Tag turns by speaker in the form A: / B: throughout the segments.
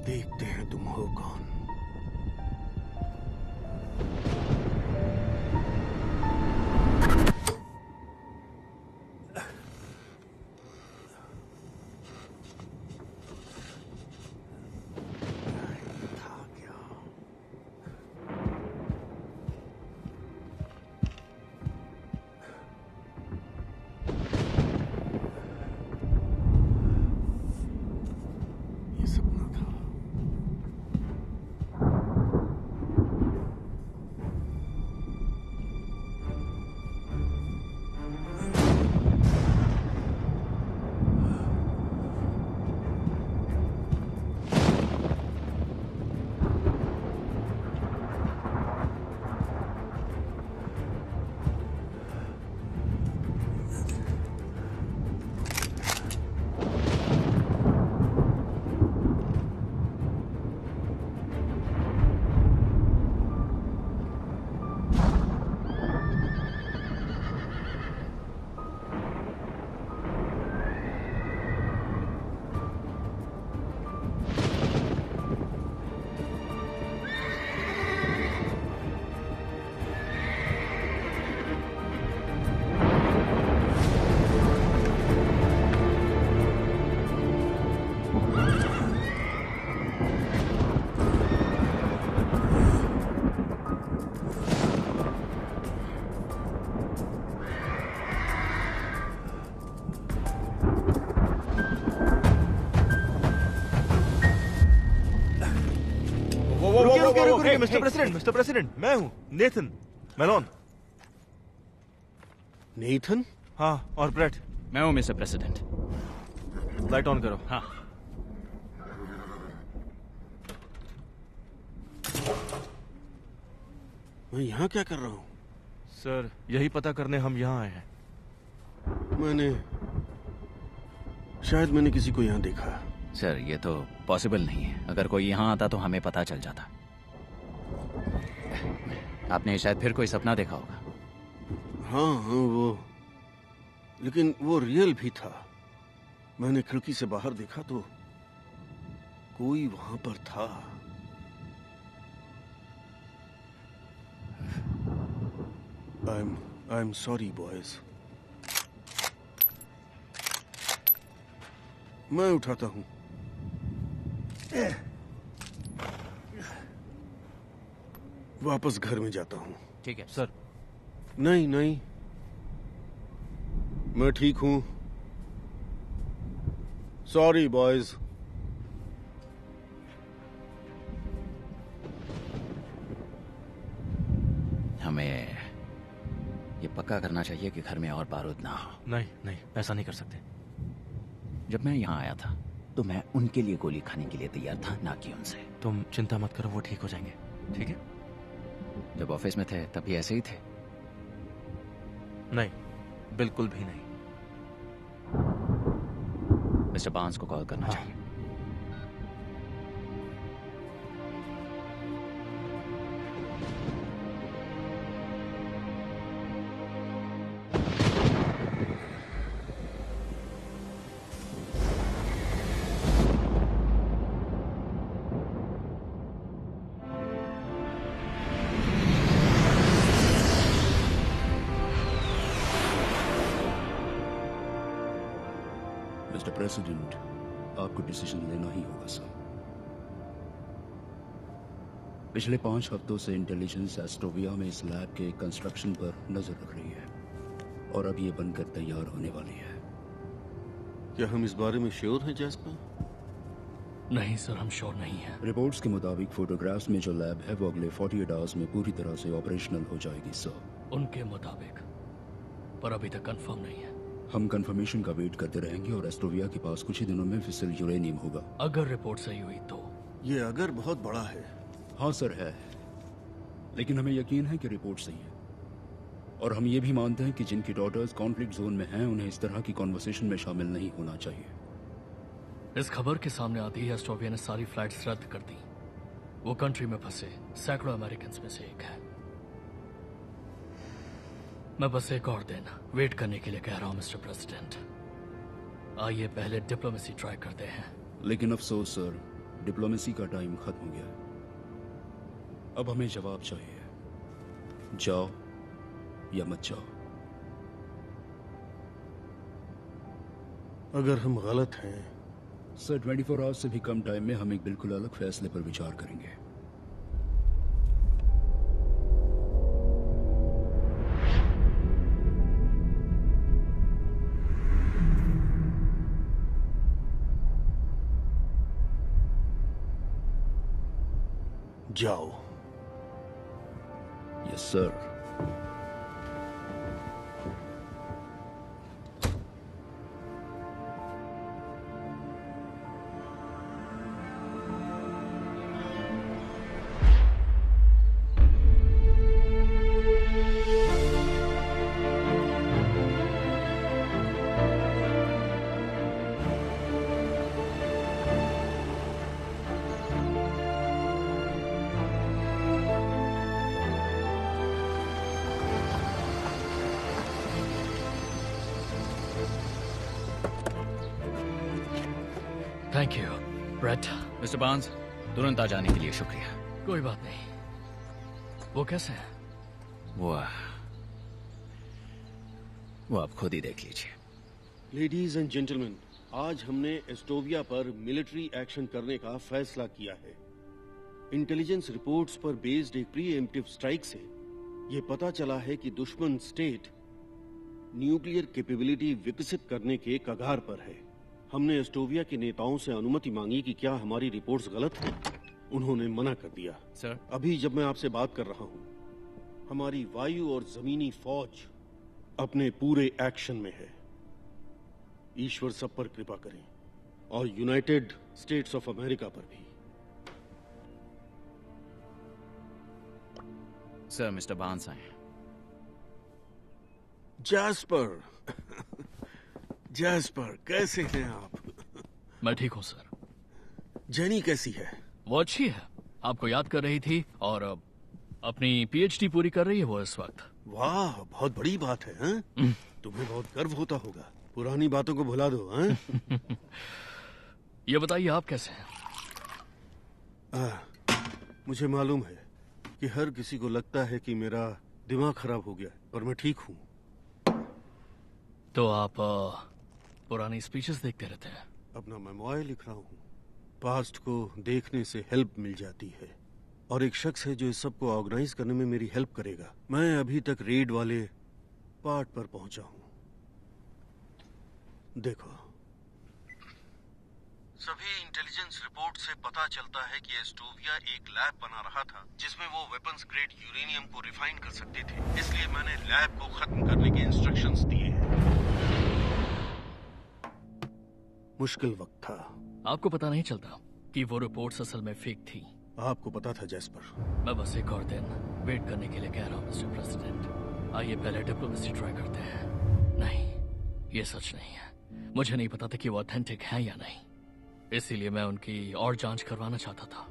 A: देखते हैं तुम हो कौन। ये सपना था।
B: रुकिए मिस्टर प्रेसिडेंट, मैं हूँ नेथन मेलोन।
A: नेथन?
B: हाँ, और ब्रेट।
C: मैं हूँ मिस्टर प्रेसिडेंट।
B: लाइट ऑन करो।
C: हाँ।
A: मैं यहाँ क्या कर रहा हूँ?
B: सर, यही पता करने हम यहाँ आए हैं।
A: शायद मैंने किसी को यहाँ देखा।
C: सर, ये तो पॉसिबल नहीं है। अगर कोई यहाँ आता तो हमें पता चल जाता। आपने शायद फिर कोई सपना देखा होगा।
A: हाँ वो, लेकिन वो रियल भी था। मैंने खिड़की से बाहर देखा तो कोई वहां पर था। I am sorry boys. मैं उठाता हूं। वापस घर में जाता हूं।
C: ठीक है
B: सर।
A: नहीं, मैं ठीक हूं। Sorry boys.
C: हमें ये पक्का करना चाहिए कि घर में और बारूद ना हो।
B: नहीं, ऐसा नहीं कर सकते।
C: जब मैं यहाँ आया था तो मैं उनके लिए गोली खाने के लिए तैयार था, ना कि उनसे।
B: तुम चिंता मत करो, वो ठीक हो जाएंगे। ठीक है?
C: जब ऑफिस में थे तभी ऐसे ही थे?
B: नहीं, बिल्कुल भी नहीं।
C: मिस्टर बार्न्स को कॉल करना चाहिए।
D: मिस्टर प्रेसिडेंट, आपको डिसीजन लेना ही होगा सर। पिछले 5 हफ्तों से इंटेलिजेंस एस्ट्रोविया में इस लैब के कंस्ट्रक्शन पर नजर रख रही है और अब ये बनकर तैयार होने वाली है।
A: क्या हम इस बारे में श्योर हैं जैस्पर?
E: नहीं सर, हम श्योर नहीं हैं।
D: रिपोर्ट्स के मुताबिक फोटोग्राफ्स में जो लैब है वो अगले 48 आवर्स में पूरी तरह से ऑपरेशनल हो जाएगी सर।
E: उनके मुताबिक, पर अभी तक कंफर्म नहीं है।
D: हम कंफर्मेशन का वेट करते रहेंगे और एस्ट्रोविया के पास कुछ ही दिनों में फिसल यूरेनियम होगा।
E: अगर रिपोर्ट सही हुई तो?
A: ये अगर बहुत बड़ा है।
D: हाँ सर है, लेकिन हमें यकीन है कि रिपोर्ट सही है। और हम ये भी मानते हैं कि जिनकी डॉटर्स कॉन्फ्लिक्ट जोन में हैं उन्हें इस तरह की कॉन्वर्सेशन में शामिल नहीं होना चाहिए।
E: इस खबर के सामने आती ही एस्ट्रोविया ने सारी फ्लाइट्स रद्द कर दी। वो कंट्री में फंसे सैकड़ों अमेरिकन में से एक है। मैं बस एक और दिन वेट करने के लिए कह रहा हूं मिस्टर प्रेसिडेंट। आइए पहले डिप्लोमेसी ट्राई करते हैं।
D: लेकिन अफसोस सर, डिप्लोमेसी का टाइम खत्म हो गया है। अब हमें जवाब चाहिए, जाओ या मत जाओ।
A: अगर हम गलत हैं
D: सर 24 आवर्स से भी कम टाइम में हम एक बिल्कुल अलग फैसले पर विचार करेंगे।
A: जाओ।
D: Yes sir.
E: Thank you Brett.
C: Mister Barnes, तुरंत आ जाने के लिए शुक्रिया।
E: कोई बात नहीं। वो कैसे है?
C: वो आप खुद ही देख लीजिए।
A: लेडीज एंड जेंटलमैन, आज हमने एस्टोविया पर मिलिट्री एक्शन करने का फैसला किया है। इंटेलिजेंस रिपोर्ट्स पर बेस्ड एक प्रीएम्प्टिव स्ट्राइक से यह पता चला है कि दुश्मन स्टेट न्यूक्लियर कैपेबिलिटी विकसित करने के कगार पर है। हमने एस्टोविया के नेताओं से अनुमति मांगी कि क्या हमारी रिपोर्ट्स गलत हैं। उन्होंने मना कर दिया।
C: सर,
A: अभी जब मैं आपसे बात कर रहा हूं, हमारी वायु और जमीनी फौज अपने पूरे एक्शन में है। ईश्वर सब पर कृपा करें, और यूनाइटेड स्टेट्स ऑफ अमेरिका पर भी।
C: सर, मिस्टर बार्न्स आए।
A: जैस्पर जैस्पर, कैसे हैं आप?
E: मैं ठीक हूँ सर।
A: जेनी कैसी है?
E: वो अच्छी है, आपको याद कर रही थी और अपनी पीएचडी पूरी कर रही है वो इस वक्त।
A: वाह, बहुत बड़ी बात है। हैं? तुम्हें बहुत गर्व होता होगा। पुरानी बातों को भुला दो। हैं?
E: ये बताइए आप कैसे हैं?
A: मुझे मालूम है कि हर किसी को लगता है कि मेरा दिमाग खराब हो गया, पर मैं ठीक हूँ।
E: तो आप पुरानी स्पीचेस देखते रहते हैं?
A: अपना मेमोयर लिख रहा हूँ। पास्ट को देखने से हेल्प मिल जाती है, और एक शख्स है जो इस सब को ऑर्गेनाइज करने में मेरी हेल्प करेगा। मैं अभी तक रेड वाले पार्ट पर पहुंचा हूँ। देखो, सभी इंटेलिजेंस रिपोर्ट से पता चलता है कि एस्टोविया एक लैब बना रहा था जिसमें वो वेपन्स ग्रेड यूरेनियम को रिफाइन कर सकते थे। इसलिए मैंने लैब को खत्म करने के इंस्ट्रक्शंस दिए हैं। मुश्किल वक्त था।
E: आपको पता नहीं चलता कि वो रिपोर्ट्स असल में फेक थी?
A: आपको पता था जैस्पर।
E: मैं बस एक और दिन वेट करने के लिए कह रहा हूँ मिस्टर प्रेसिडेंट। आइए पहले डिप्लोमेसी ट्राई करते हैं। नहीं, ये सच नहीं है। मुझे नहीं पता था कि वो ऑथेंटिक है या नहीं, इसीलिए मैं उनकी और जांच करवाना चाहता था।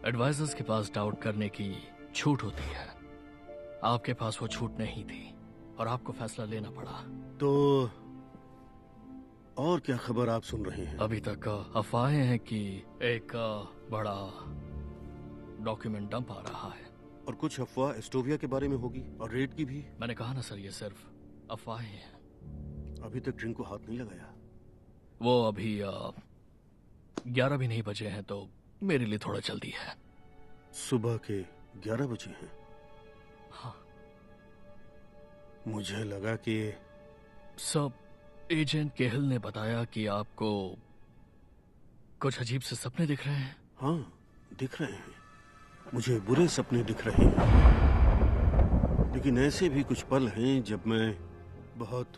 E: एडवाइजर्स के पास डाउट करने की छूट होती है, आपके पास वो छूट नहीं थी और आपको फैसला लेना पड़ा।
A: तो और क्या खबर आप सुन रहे हैं?
E: अभी तक अफवाहें हैं कि एक बड़ा डॉक्यूमेंट डंप आ रहा है।
A: और कुछ अफवाह एस्टोविया के बारे में होगी, और रेड की भी।
E: मैंने कहा ना सर, ये सिर्फ अफवाहें हैं।
A: अभी तक ड्रिंक को हाथ नहीं लगाया।
E: वो अभी 11 भी नहीं बजे हैं, तो मेरे लिए थोड़ा जल्दी है।
A: सुबह के 11 बजे हैं?
E: हाँ।
A: मुझे लगा कि
E: सब एजेंट केहल ने बताया कि आपको कुछ अजीब से सपने दिख रहे हैं।
A: हाँ, दिख रहे हैं। मुझे बुरे सपने दिख रहे हैं, लेकिन ऐसे भी कुछ पल हैं जब मैं बहुत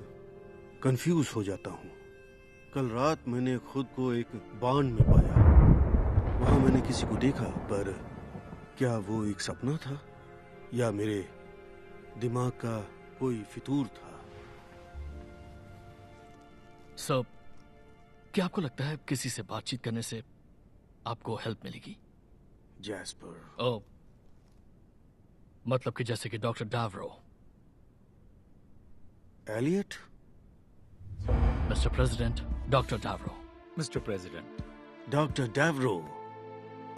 A: कंफ्यूज हो जाता हूँ। कल रात मैंने खुद को एक बांध में पाया। वहां मैंने किसी को देखा, पर क्या वो एक सपना था या मेरे दिमाग का कोई फितूर था?
E: सब, क्या आपको लगता है किसी से बातचीत करने से आपको हेल्प मिलेगी?
A: जैस्पर।
E: ओ, मतलब कि जैसे कि डॉक्टर डावरो।
A: एलियट?
E: मिस्टर प्रेसिडेंट, डॉक्टर डावरो।
C: Mister president.
A: डॉक्टर डावरो,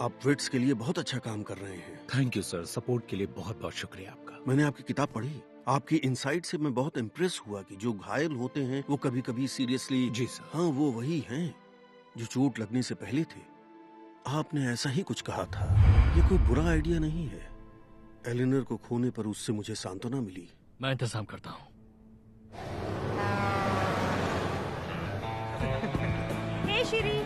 A: आप विट्स के लिए बहुत अच्छा काम कर रहे हैं।
C: थैंक यू सर, सपोर्ट के लिए बहुत बहुत शुक्रिया आपका।
A: मैंने आपकी किताब पढ़ी, आपकी इनसाइट से मैं बहुत इम्प्रेस हुआ कि जो घायल होते हैं वो कभी कभी सीरियसली।
C: जी सर।
A: हाँ, वो वही हैं जो चोट लगने से पहले थे। आपने ऐसा ही कुछ कहा था। ये कोई बुरा आइडिया नहीं है। एलिनर को खोने पर उससे मुझे सांत्वना मिली।
E: मैं इंतजाम करता हूँ।
F: Hey Shri.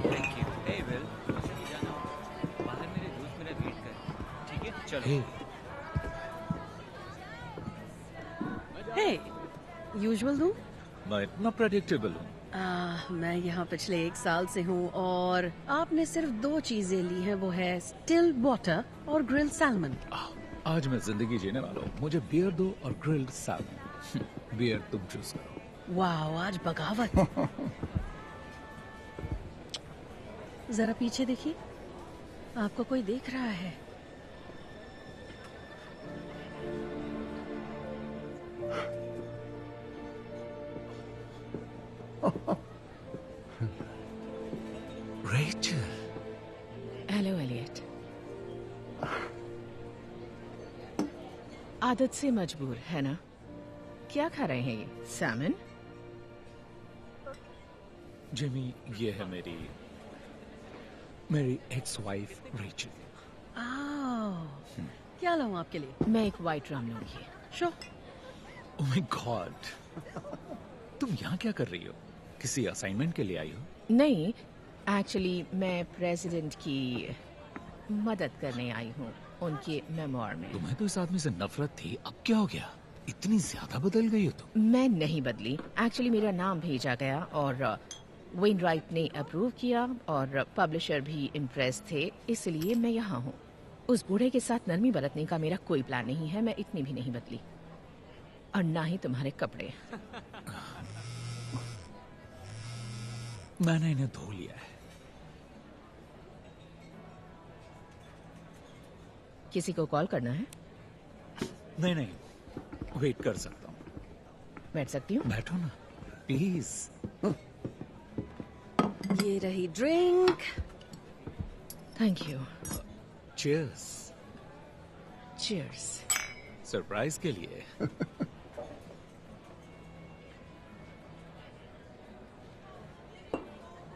G: Thank you. Hey Will, मुझे भी जाना होगा। बाहर मेरे दोस्त मेरा वेट कर। ठीक है, चलो।
F: हे, यूजुअल दूं?
C: मैं इतना प्रेडिक्टेबल हूँ।
F: मैं यहाँ पिछले 1 साल से हूँ और आपने सिर्फ 2 चीजें ली हैं, वो है स्टिल वाटर और ग्रिल्ड सैल्मन।
C: आज मैं जिंदगी जीने वाला हूँ, मुझे बियर दो और ग्रिल्ड सैल्मन। बियर तुम चूज करो।
F: वाह, आज बगावत। जरा पीछे देखिए, आपको कोई देख रहा है।
C: रेचल।
H: Hello Elliot. आदत से मजबूर है ना? क्या खा रहे हैं ये? सैमन?
C: जिमी, ये है मेरी एक्स वाइफ रेचल।
F: क्या लाऊं आपके लिए?
H: मैं एक वाइट राम लूंगी।
F: शो।
C: ओह माय गॉड, तुम यहाँ क्या कर रही हो? किसी असाइनमेंट के लिए आई हो?
H: नहीं, एक्चुअली मैं प्रेसिडेंट की मदद करने आई हूँ उनके मेमोर में।
C: तुम्हें तो इस आदमी से नफरत थी, अब क्या हो गया? इतनी ज्यादा बदल गई हो तुम।
H: मैं नहीं बदली। एक्चुअली मेरा नाम भेजा गया और वेन राइट ने अप्रूव किया और पब्लिशर भी इम्प्रेस थे, इसलिए मैं यहाँ हूँ। उस बूढ़े के साथ नरमी बरतने का मेरा कोई प्लान नहीं है। मैं इतनी भी नहीं बदली, और ना ही तुम्हारे कपड़े।
C: मैंने इन्हें धो लिया है।
H: किसी को कॉल करना है?
C: नहीं, वेट कर सकता हूँ।
H: बैठ सकती हूँ?
C: बैठो ना प्लीज।
F: ये रही drink.
H: Thank you.
C: Cheers.
H: Cheers.
C: Surprise के लिए।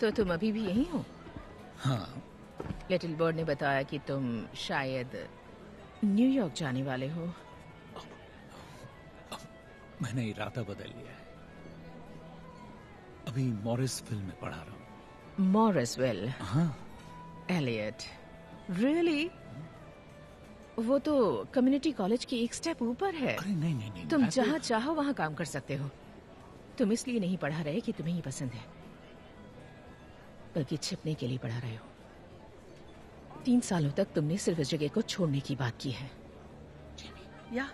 H: तो तुम अभी भी यहीं हो?
C: हाँ।
H: लिटिल बर्ड ने बताया कि तुम शायद न्यूयॉर्क जाने वाले हो।
C: मैंने इरादा बदल लिया है। अभी मॉरिस फिल्म में पढ़ा रहा हूँ।
H: मॉरिसवेल?
C: हाँ।
H: Elliot, really? वो तो कम्युनिटी कॉलेज की एक स्टेप ऊपर है।
C: अरे नहीं,
H: तुम जहाँ चाहो वहाँ काम कर सकते हो। तुम इसलिए नहीं पढ़ा रहे कि तुम्हें ही पसंद है, बल्कि छिपने के लिए पढ़ा रहे हो। 3 सालों तक तुमने सिर्फ इस जगह को छोड़ने की बात की है।
F: या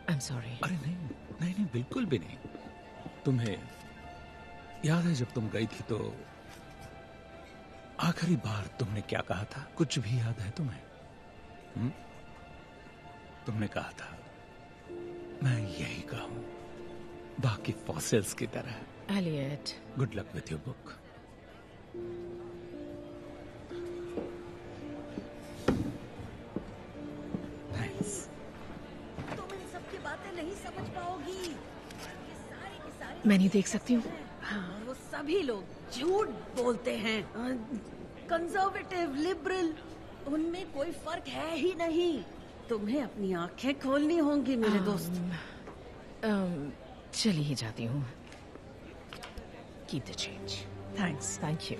H: आई एम सॉरी।
C: अरे नहीं, बिल्कुल भी नहीं। तुम्हें याद है जब तुम गई थी तो आखिरी बार तुमने क्या कहा था? कुछ भी याद है तुम्हें? तुमने कहा था मैं यही कहूं, बाकी फॉसिल्स की तरह।
H: Elliot,
C: good luck with your book. Thanks.
F: तुम इन सब की बातें नहीं समझ पाओगी। ये सारे के सारे
H: मैं नहीं देख सकती हूँ।
F: हाँ, वो सभी लोग झूठ बोलते हैं। कंजर्वेटिव, लिबरल, उनमें कोई फर्क है ही नहीं। तुम्हें अपनी आंखें खोलनी होंगी मेरे दोस्त।
H: चली ही जाती हूँ। Keep the change.
F: Thanks.
H: Thank you.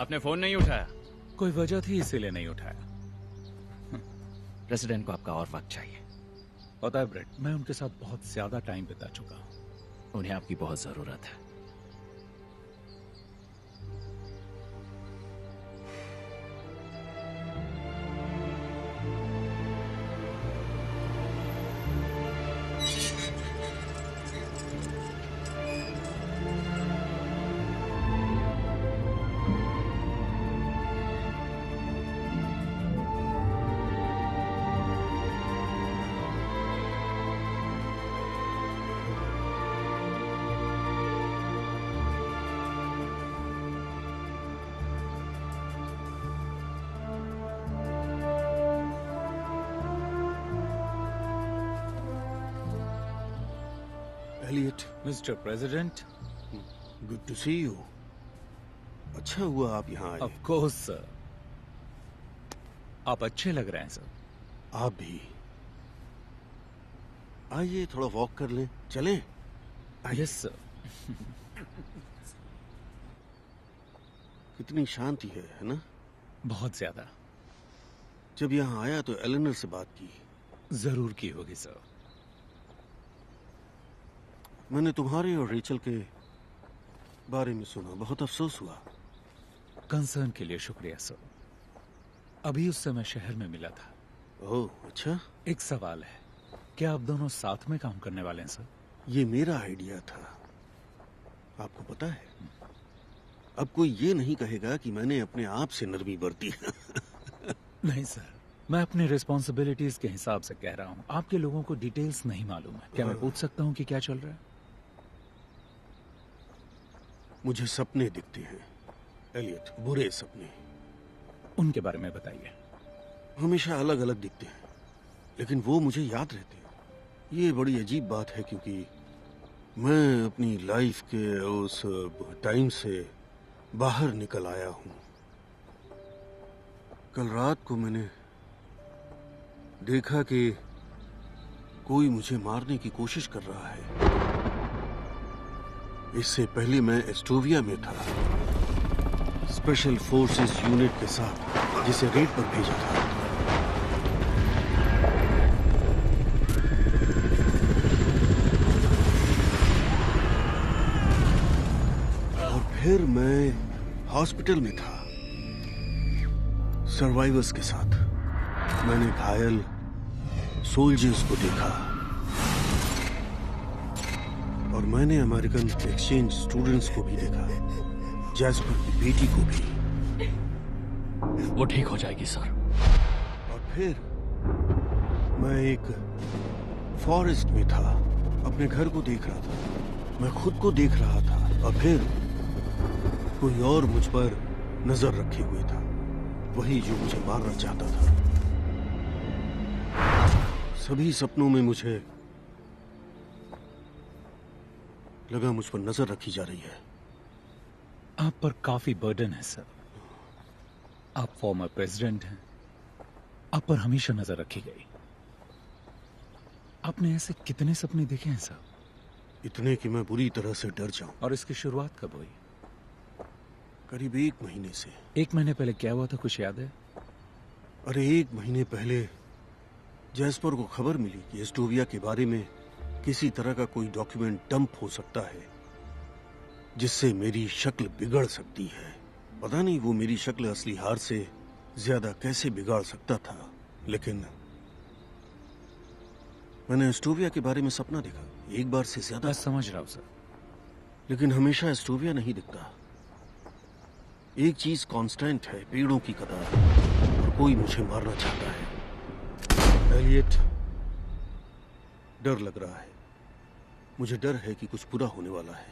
G: आपने फोन नहीं उठाया?
C: कोई वजह थी इसीलिए नहीं उठाया।
G: प्रेसिडेंट को आपका और वक्त चाहिए।
C: पता है ब्रेट, मैं उनके साथ बहुत ज्यादा टाइम बिता चुका हूँ।
G: उन्हें आपकी बहुत जरूरत है।
A: Elliot,
C: mister president.
A: Good to see you. अच्छा हुआ आप यहाँ आए।
C: ऑफ कोर्स सर, आप अच्छे लग रहे हैं सर।
A: आप भी। आइए थोड़ा वॉक कर लें, चलें?
C: Yes sir.
A: कितनी शांति है ना?
C: बहुत ज्यादा।
A: जब यहाँ आया तो एलेनर से बात की।
C: जरूर की होगी सर।
A: मैंने तुम्हारे और रेचल के बारे में सुना, बहुत अफसोस हुआ।
C: कंसर्न के लिए शुक्रिया सर। अभी उस समय शहर में मिला था।
A: ओह अच्छा।
C: एक सवाल है, क्या आप दोनों साथ में काम करने वाले हैं सर?
A: ये मेरा आइडिया था, आपको पता है। अब कोई ये नहीं कहेगा कि मैंने अपने आप से नरमी बरती।
C: नहीं सर, मैं अपनी रिस्पॉन्सिबिलिटीज के हिसाब से कह रहा हूँ। आपके लोगों को डिटेल्स नहीं मालूम है। क्या मैं पूछ सकता हूँ कि क्या चल रहा है?
A: मुझे सपने दिखते हैं एलियट, बुरे सपने।
C: उनके बारे में बताइए।
A: हमेशा अलग अलग दिखते हैं, लेकिन वो मुझे याद रहते हैं। ये बड़ी अजीब बात है, क्योंकि मैं अपनी लाइफ के उस टाइम से बाहर निकल आया हूं। कल रात को मैंने देखा कि कोई मुझे मारने की कोशिश कर रहा है। इससे पहले मैं एस्टोविया में था, स्पेशल फोर्सेस यूनिट के साथ, जिसे रेड पर भेजा था। और फिर मैं हॉस्पिटल में था, सर्वाइवर्स के साथ। मैंने घायल सोल्जर्स को देखा, और मैंने अमेरिकन एक्सचेंज स्टूडेंट्स को भी देखा, जैस्पर की बेटी को भी।
E: वो ठीक हो जाएगी सर।
A: और फिर मैं एक फॉरेस्ट में था, अपने घर को देख रहा था, मैं खुद को देख रहा था, और फिर कोई और मुझ पर नजर रखे हुए था, वही जो मुझे मारना चाहता था। सभी सपनों में मुझे लगा मुझ पर नजर रखी जा रही है।
C: आप पर काफी बर्डन है सर। आप फॉर्मर प्रेसिडेंट हैं, आप पर हमेशा नजर रखी गई। आपने ऐसे कितने सपने देखे हैं सर?
A: इतने कि मैं बुरी तरह से डर जाऊं।
C: और इसकी शुरुआत कब हुई?
A: करीब 1 महीने से।
C: 1 महीने पहले क्या हुआ था, कुछ याद है?
A: अरे 1 महीने पहले जैस्पर को खबर मिली कि एस्टोविया के बारे में किसी तरह का कोई डॉक्यूमेंट डंप हो सकता है, जिससे मेरी शक्ल बिगड़ सकती है। पता नहीं वो मेरी शक्ल असली हार से ज्यादा कैसे बिगाड़ सकता था, लेकिन मैंने एस्टोविया के बारे में सपना देखा, एक बार से ज्यादा।
C: मैं समझ रहा हूं सर,
A: लेकिन हमेशा एस्टोविया नहीं दिखता। एक चीज कांस्टेंट है, पेड़ों की कतार, और कोई मुझे मारना चाहता है। एलियट, डर लग रहा है। मुझे डर है कि कुछ बुरा होने वाला है,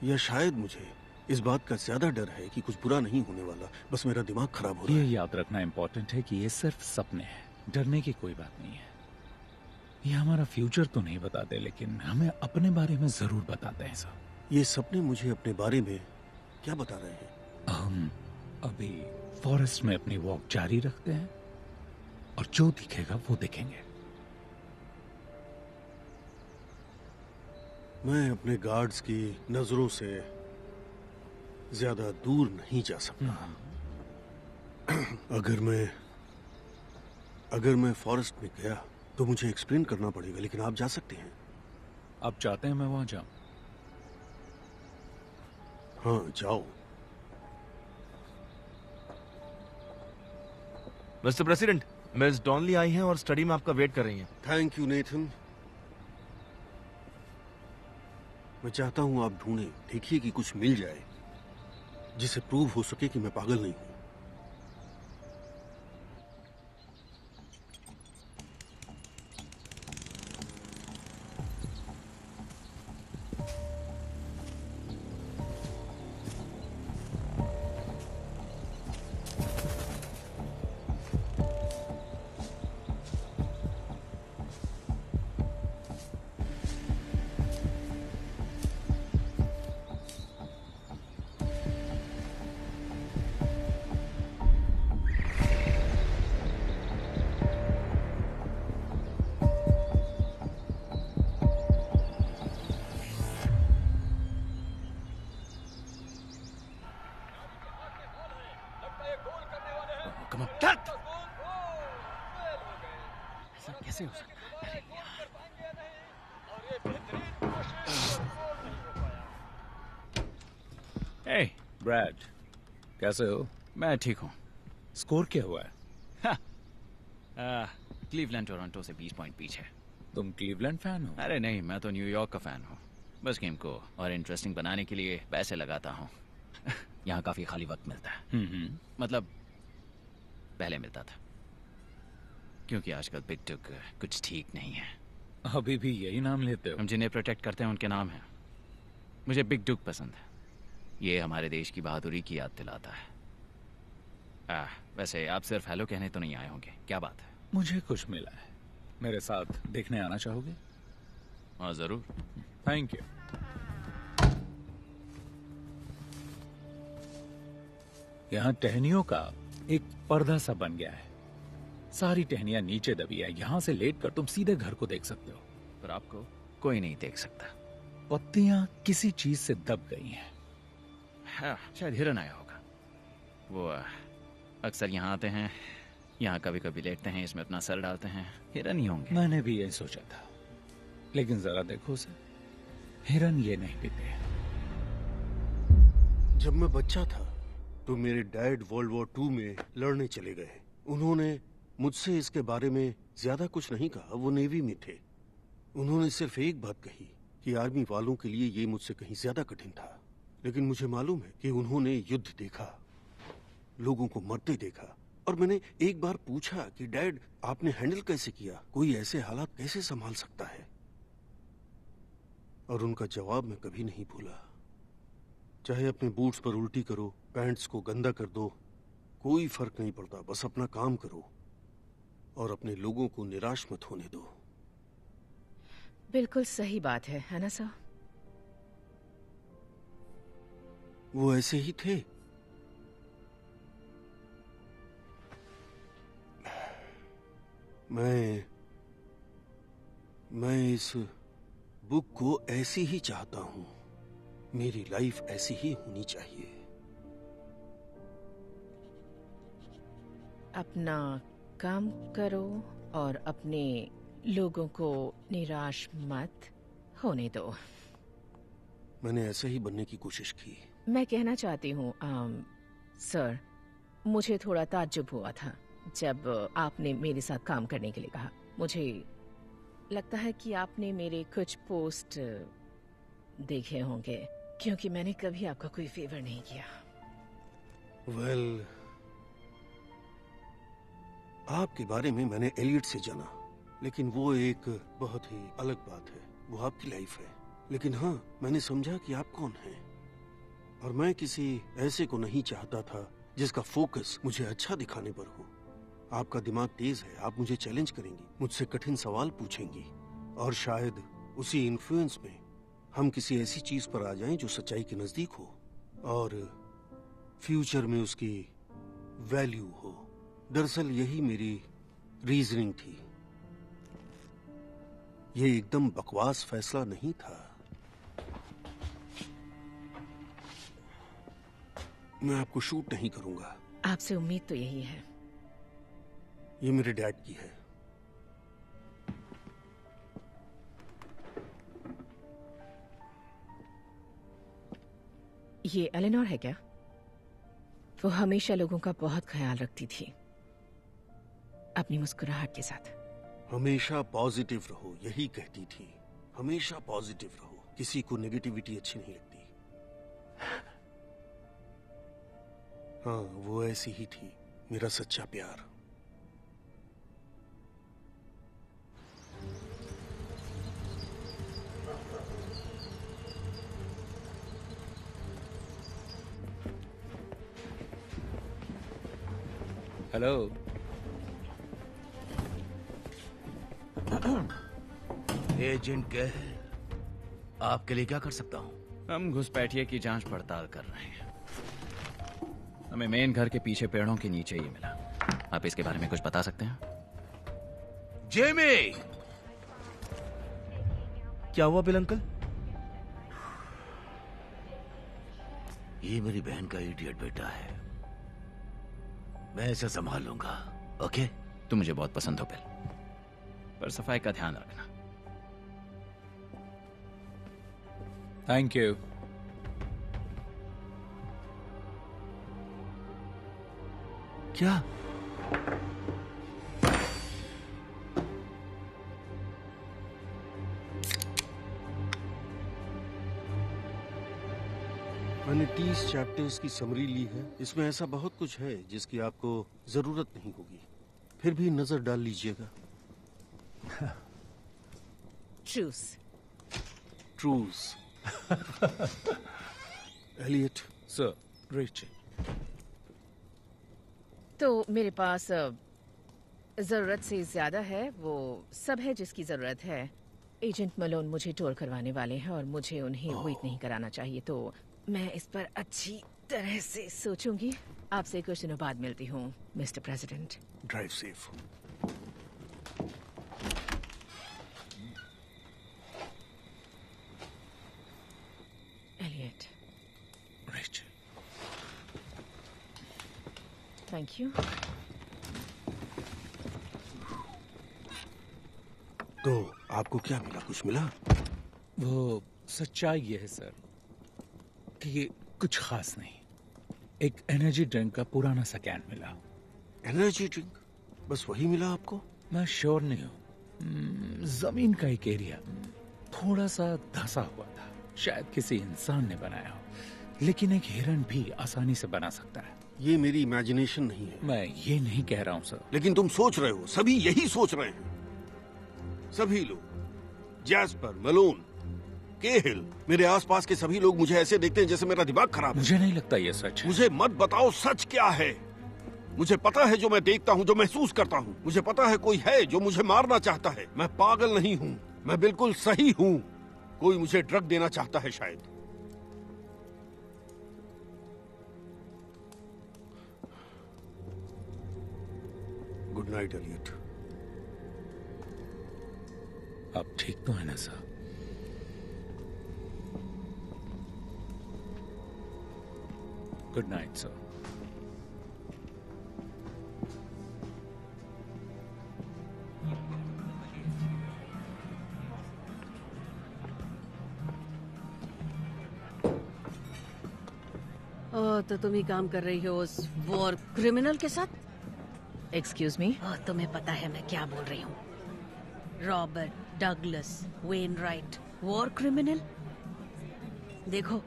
A: या शायद मुझे इस बात का ज्यादा डर है कि कुछ बुरा नहीं होने वाला, बस मेरा दिमाग खराब हो रहा
C: ये
A: है।
C: याद रखना इम्पोर्टेंट है कि ये सिर्फ सपने हैं, डरने की कोई बात नहीं है। ये हमारा फ्यूचर तो नहीं बताते, लेकिन हमें अपने बारे में जरूर बताते हैं सर।
A: ये सपने मुझे अपने बारे में क्या बता रहे हैं?
C: हम अभी फॉरेस्ट में अपनी वॉक जारी रखते हैं, और जो दिखेगा वो देखेंगे।
A: मैं अपने गार्ड्स की नजरों से ज्यादा दूर नहीं जा सकता। अगर मैं फॉरेस्ट में गया तो मुझे एक्सप्लेन करना पड़ेगा, लेकिन आप जा सकते हैं।
C: आप चाहते हैं मैं वहां जाऊं?
A: हाँ, जाओ।
B: मिस्टर प्रेसिडेंट, मिस डॉनली आई हैं और स्टडी में आपका वेट कर रही हैं।
A: Thank you Nathan. मैं चाहता हूं आप ढूंढें, देखिए कि कुछ मिल जाए जिसे प्रूव हो सके कि मैं पागल नहीं हूं।
E: Come on, cut. ऐसा कैसे हो सकता है? अरे यार।
C: हे ब्रैड, कैसे हो?
E: मैं ठीक हूँ।
C: स्कोर क्या हुआ है?
E: क्लीवलैंड टोरंटो से 20 पॉइंट पीछे।
C: तुम क्लीवलैंड फैन हो?
E: अरे नहीं, मैं तो न्यूयॉर्क का फैन हूँ। बस गेम को और इंटरेस्टिंग बनाने के लिए पैसे लगाता हूँ। यहाँ काफी खाली वक्त मिलता है। मतलब पहले मिलता था, क्योंकि आजकल बिग डुग कुछ ठीक नहीं है।
C: अभी भी यही नाम लेते हो?
E: हम जिन्हें प्रोटेक्ट करते हैं उनके नाम है। मुझे बिग डुग पसंद है। ये हमारे देश की बहादुरी की याद दिलाता है। वैसे आप सिर्फ हेलो कहने तो नहीं आए होंगे, क्या बात है?
C: मुझे कुछ मिला है, मेरे साथ देखने आना चाहोगे?
E: हाँ जरूर।
C: Thank you. यहाँ टहनियों का एक पर्दा सा बन गया है। सारी टहनियां नीचे दबी है। यहाँ से लेटकर तुम सीधे घर को देख सकते हो,
E: पर आपको कोई नहीं देख सकता।
C: पत्तियां किसी चीज से दब गई हैं।
E: हाँ, शायद हिरन आया होगा। वो अक्सर यहाँ आते हैं, यहाँ कभी कभी लेटते हैं, इसमें अपना सर डालते हैं। हिरन ही होंगे।
C: मैंने भी यही सोचा था, लेकिन जरा देखो उसे, हिरन ये नहीं पीते।
A: जब मैं बच्चा था तो मेरे डैड वर्ल्ड वॉर 2 में लड़ने चले गए। उन्होंने मुझसे इसके बारे में ज्यादा कुछ नहीं कहा, वो नेवी में थे। उन्होंने सिर्फ एक बात कही कि आर्मी वालों के लिए ये मुझसे कहीं ज्यादा कठिन था। लेकिन मुझे मालूम है कि उन्होंने युद्ध देखा, लोगों को मरते देखा। और मैंने एक बार पूछा कि डैड आपने हैंडल कैसे किया, कोई ऐसे हालात कैसे संभाल सकता है? और उनका जवाब मैं कभी नहीं भूला। चाहे अपने बूट्स पर उल्टी करो, पैंट्स को गंदा कर दो, कोई फर्क नहीं पड़ता, बस अपना काम करो और अपने लोगों को निराश मत होने दो।
H: बिल्कुल सही बात है ना सर?
A: वो ऐसे ही थे। मैं इस बुक को ऐसी ही चाहता हूं। मेरी लाइफ ऐसी ही होनी चाहिए।
H: अपना काम करो और अपने लोगों को निराश मत होने दो।
A: मैंने ऐसे ही बनने की कोशिश की।
H: मैं कहना चाहती हूँ सर, मुझे थोड़ा ताज्जुब हुआ था जब आपने मेरे साथ काम करने के लिए कहा। मुझे लगता है कि आपने मेरे कुछ पोस्ट देखे होंगे, क्योंकि मैंने कभी आपका कोई फेवर नहीं किया।
A: वेल, आपके बारे में मैंने एलियट से जाना, लेकिन वो एक बहुत ही अलग बात है। वो आपकी लाइफ है। लेकिन हाँ, मैंने समझा कि आप कौन हैं, और मैं किसी ऐसे को नहीं चाहता था जिसका फोकस मुझे अच्छा दिखाने पर हो। आपका दिमाग तेज है, आप मुझे चैलेंज करेंगी, मुझसे कठिन सवाल पूछेंगी, और शायद उसी इन्फ्लुएंस में हम किसी ऐसी चीज पर आ जाएं जो सच्चाई के नजदीक हो और फ्यूचर में उसकी वैल्यू हो। दरअसल यही मेरी रीजनिंग थी। ये एकदम बकवास फैसला नहीं था। मैं आपको शूट नहीं करूंगा।
H: आपसे उम्मीद तो यही है।
A: ये मेरे डैड की है।
H: ये एलेनोर है क्या? वो हमेशा लोगों का बहुत ख्याल रखती थी, अपनी मुस्कुराहट के साथ।
A: हमेशा पॉजिटिव रहो, यही कहती थी। हमेशा पॉजिटिव रहो, किसी को नेगेटिविटी अच्छी नहीं लगती। हाँ, वो ऐसी ही थी, मेरा सच्चा प्यार।
C: हेलो।
I: एजेंट कह, आपके लिए क्या कर सकता हूँ?
E: हम घुसपैठिए की जांच पड़ताल कर रहे हैं। हमें मेन घर के पीछे पेड़ों के नीचे ही मिला। आप इसके बारे में कुछ बता सकते हैं?
I: जेमी!
B: क्या हुआ बिल अंकल?
I: ये मेरी बहन का इडियट बेटा है। मैं इसे संभाल लूंगा। ओके?
C: तुम मुझे बहुत पसंद हो बिल, पर सफाई का ध्यान रखना। Thank you.
A: क्या? मैंने 30 चैप्टर्स की समरी ली है। इसमें ऐसा बहुत कुछ है जिसकी आपको जरूरत नहीं होगी, फिर भी नजर डाल लीजिएगा।
H: Truce.
A: Truce. Elliot.
C: Sir, Rachel.
H: तो मेरे पास जरूरत से ज्यादा है, वो सब है जिसकी जरूरत है। एजेंट मलोन मुझे टोर करवाने वाले हैं और मुझे उन्हें वेट नहीं कराना चाहिए, तो मैं इस पर अच्छी तरह से सोचूंगी। आपसे कुछ दिनों बाद मिलती हूँ, mister president.
A: Drive safe.
H: Elliot.
C: Rachel.
H: Thank you.
A: तो आपको क्या मिला? कुछ मिला?
C: वो सच्चाई ये है सर कि ये कुछ खास नहीं। एक एनर्जी ड्रिंक का पुराना सा कैन मिला।
A: Energy drink? बस वही मिला आपको?
C: मैं श्योर नहीं हूँ। जमीन का एक एरिया थोड़ा सा धंसा हुआ था, शायद किसी इंसान ने बनाया हो, लेकिन एक हिरन भी आसानी से बना सकता है।
A: ये मेरी इमेजिनेशन नहीं है।
C: मैं ये नहीं कह रहा हूँ सर।
A: लेकिन तुम सोच रहे हो, सभी यही सोच रहे हैं। सभी लोग, जैस्पर, मलोन, केहिल, मेरे आसपास के सभी लोग मुझे ऐसे देखते हैं जैसे मेरा दिमाग खराब है।
C: मुझे नहीं लगता ये सच है।
A: मुझे मत बताओ सच क्या है। मुझे पता है जो मैं देखता हूँ, जो महसूस करता हूँ। मुझे पता है कोई है जो मुझे मारना चाहता है। मैं पागल नहीं हूँ, मैं बिल्कुल सही हूँ। कोई मुझे ड्रग देना चाहता है शायद। Good night Elliot.
C: आप ठीक तो है ना सर? Good night sir.
F: तो तुम ही काम कर रही हो उस वॉर क्रिमिनल के साथ?
H: Excuse me?
F: तुम्हें पता है मैं क्या बोल रही हूँ? Robert Douglas Wainwright, war criminal. देखो,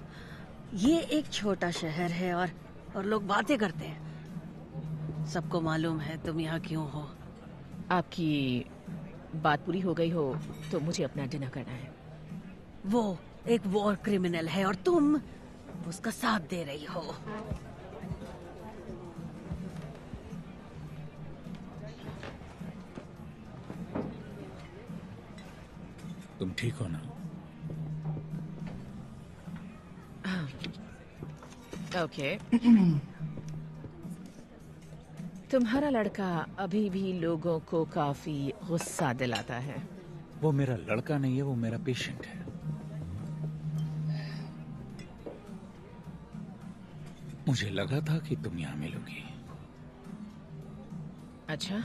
F: ये एक छोटा शहर है और लोग बातें करते हैं। सबको मालूम है तुम यहाँ क्यों हो।
H: आपकी बात पूरी हो गई हो तो मुझे अपना डिनर करना है।
F: वो एक वॉर क्रिमिनल है और तुम उसका साथ दे रही हो।
C: तुम ठीक हो ना?
H: ओके। तुम्हारा लड़का अभी भी लोगों को काफी गुस्सा दिलाता है।
C: वो मेरा लड़का नहीं है, वो मेरा पेशेंट है। मुझे लगा था कि तुम यहाँ मिलोगी।
H: अच्छा,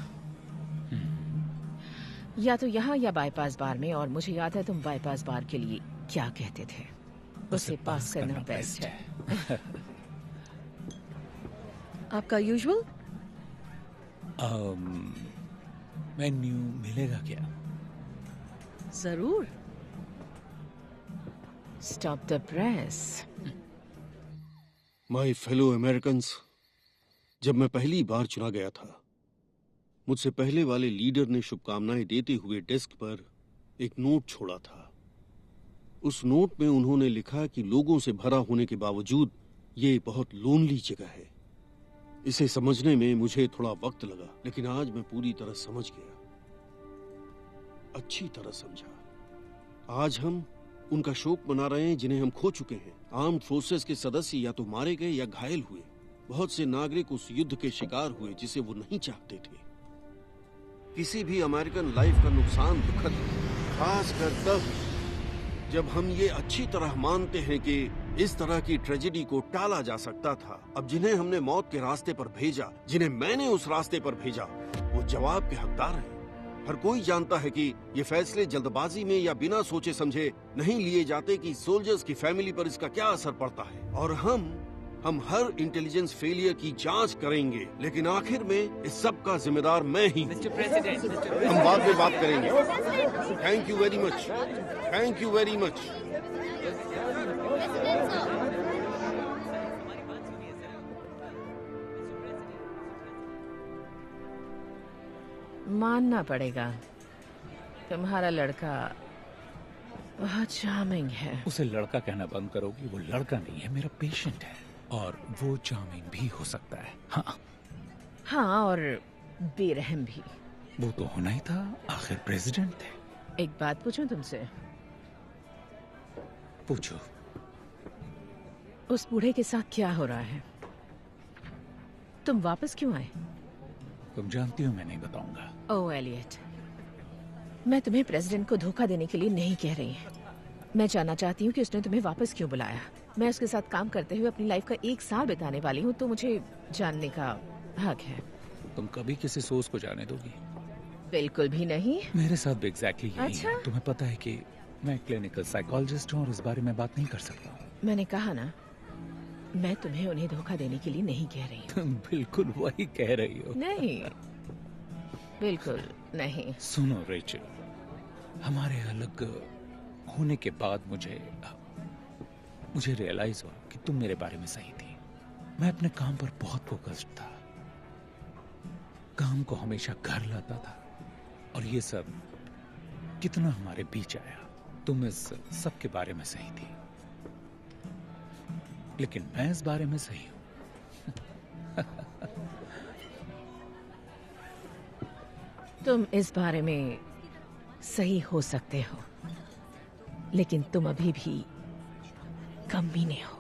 H: या तो यहाँ या बाईपास बार में। और मुझे याद है तुम बाईपास बार के लिए क्या कहते थे, उसे पास करना बेस्ट है।
F: आपका यूजुअल
C: मेन्यू मिलेगा क्या?
F: जरूर।
H: Stop the press.
A: My fellow Americans, जब मैं पहली बार चुना गया था, मुझसे पहले वाले लीडर ने शुभकामनाएं देते हुए डेस्क पर एक नोट छोड़ा था। उस नोट में उन्होंने लिखा कि लोगों से भरा होने के बावजूद ये बहुत लोनली जगह है। इसे समझने में मुझे थोड़ा वक्त लगा, लेकिन आज मैं पूरी तरह समझ गया, अच्छी तरह समझा। आज हम उनका शोक मना रहे हैं जिन्हें हम खो चुके हैं। आर्म्ड फोर्सेस के सदस्य या तो मारे गए या घायल हुए। बहुत से नागरिक उस युद्ध के शिकार हुए जिसे वो नहीं चाहते थे। किसी भी अमेरिकन लाइफ का नुकसान दुखद है, खासकर तब जब हम ये अच्छी तरह मानते हैं कि इस तरह की ट्रेजेडी को टाला जा सकता था। अब जिन्हें हमने मौत के रास्ते पर भेजा, जिन्हें मैंने उस रास्ते पर भेजा, वो जवाब के हकदार हैं। हर कोई जानता है कि ये फैसले जल्दबाजी में या बिना सोचे समझे नहीं लिए जाते कि सोल्जर्स की फैमिली पर इसका क्या असर पड़ता है। और हम हर इंटेलिजेंस फेलियर की जांच करेंगे, लेकिन आखिर में इस सब का जिम्मेदार मैं ही हूँ। हम बाद में बात करेंगे। Thank you very much, thank you very much.
H: मानना पड़ेगा, तुम्हारा लड़का बहुत चार्मिंग है।
C: उसे लड़का कहना बंद करोगी? वो लड़का नहीं है, मेरा पेशेंट है, और वो चार्मिंग भी हो सकता है।
H: हाँ, और बेरहम भी।
C: वो तो होना ही था, आखिर प्रेसिडेंट थे।
H: एक बात पूछूं तुमसे?
C: पूछो।
H: उस बूढ़े के साथ क्या हो रहा है? तुम वापस क्यों आए?
C: तुम जानती हो मैं नहीं बताऊंगा।
H: ओह एलियट, मैं तुम्हें प्रेसिडेंट को धोखा देने के लिए नहीं कह रही। मैं जानना चाहती हूँ कि उसने तुम्हें वापस क्यों बुलाया। मैं उसके साथ काम करते हुए अपनी लाइफ का 1 साल बिताने वाली हूँ, तो मुझे जानने का हक है।
C: तुम कभी किसी सोच को जाने दोगी?
H: बिल्कुल भी नहीं।
C: मेरे साथ भी एग्जैक्टली यही
H: अच्छा?
C: है। तुम्हें पता है कि मैं क्लिनिकल साइकोलॉजिस्ट हूँ और इस बारे में बात नहीं कर सकता हूँ।
H: मैंने कहा ना, मैं तुम्हें उन्हें धोखा देने के लिए नहीं कह रही।
C: तुम बिल्कुल वही कह रही हो।
H: नहीं, बिल्कुल नहीं।
C: सुनो रेचल, हमारे अलग होने के बाद मुझे रियलाइज हुआ कि तुम मेरे बारे में सही थी। मैं अपने काम पर बहुत फोकस्ड था, काम को हमेशा घर लाता था, और ये सब कितना हमारे बीच आया। तुम इस सब के बारे में सही थी, लेकिन मैं इस बारे में सही हूं।
H: तुम इस बारे में सही हो सकते हो, लेकिन तुम अभी भी कमीने हो।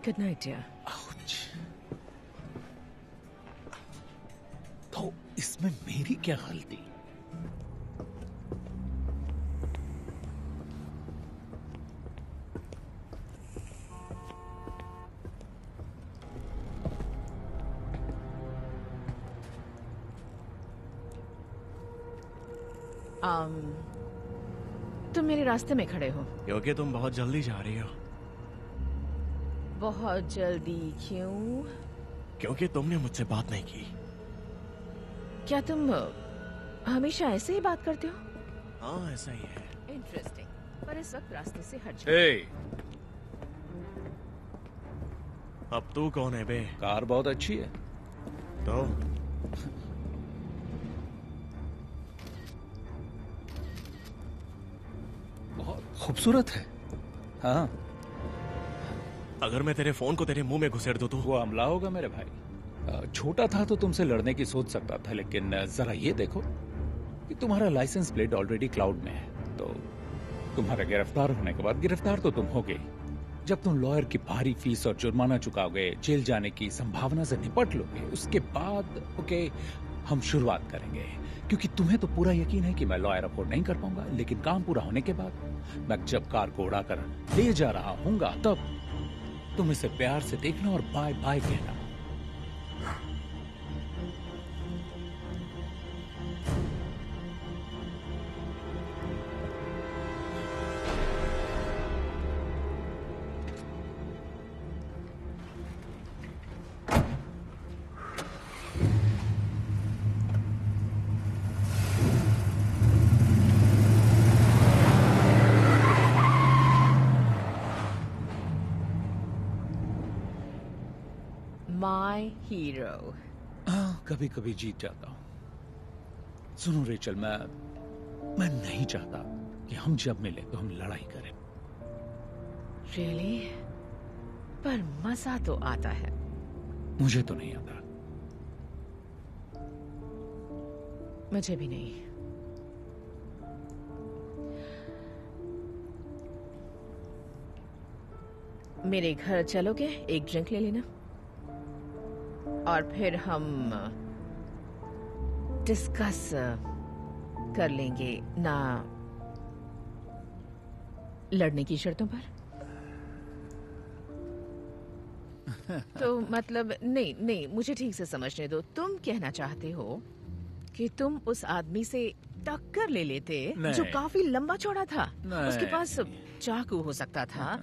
H: Good night dear.
C: तो इसमें मेरी क्या गलती?
H: तुम मेरे रास्ते में खड़े हो
B: क्योंकि तुम बहुत जल्दी जा रही हो।
H: बहुत जल्दी क्यों?
B: क्योंकि तुमने मुझसे बात नहीं की।
H: क्या तुम हमेशा ऐसे ही बात करते हो?
B: हाँ, ऐसा ही है।
H: इंटरेस्टिंग, पर इस वक्त रास्ते से हट जाओ।
C: hey!
B: अब तू कौन है बे?
C: कार बहुत अच्छी है।
B: तो
C: बहुत खूबसूरत है। हाँ,
B: अगर मैं तेरे फोन को तेरे मुंह में घुसेड़ दूं तो?
C: वो हमला होगा मेरे भाई। छोटा था तो तुमसे लड़ने की सोच सकता था, लेकिन जरा ये देखो कि तुम्हारा लाइसेंस प्लेट ऑलरेडी क्लाउड में है। तो तुम्हारा गिरफ्तार होने के बाद, गिरफ्तार तो तुम होगे, जब तुम लॉयर की भारी फीस और जुर्माना चुकाओगे, जेल जाने की संभावना से निपट लोगे, उसके बाद ओके हम शुरुआत करेंगे। क्योंकि तुम्हें तो पूरा यकीन है कि मैं लॉयर अफोर्ड नहीं कर पाऊंगा, लेकिन काम पूरा होने के बाद मैं जब कार को उड़ाकर ले जा रहा हूंगा, तब तुम इसे प्यार से देखना और बाय बाय कहना।
H: My hero.
C: कभी कभी जीत जाता हूं। सुनो रेचल, मैं नहीं चाहता कि हम जब मिले तो हम लड़ाई करें।
H: रियली? पर मजा तो आता है।
C: मुझे तो नहीं आता।
H: मुझे भी नहीं। मेरे घर चलोगे? एक ड्रिंक ले लेना और फिर हम डिस्कस कर लेंगे ना लड़ने की शर्तों पर? तो मतलब नहीं नहीं, मुझे ठीक से समझने दो। तुम कहना चाहते हो कि तुम उस आदमी से टक्कर ले लेते जो काफी लंबा चौड़ा था? उसके पास चाकू हो सकता था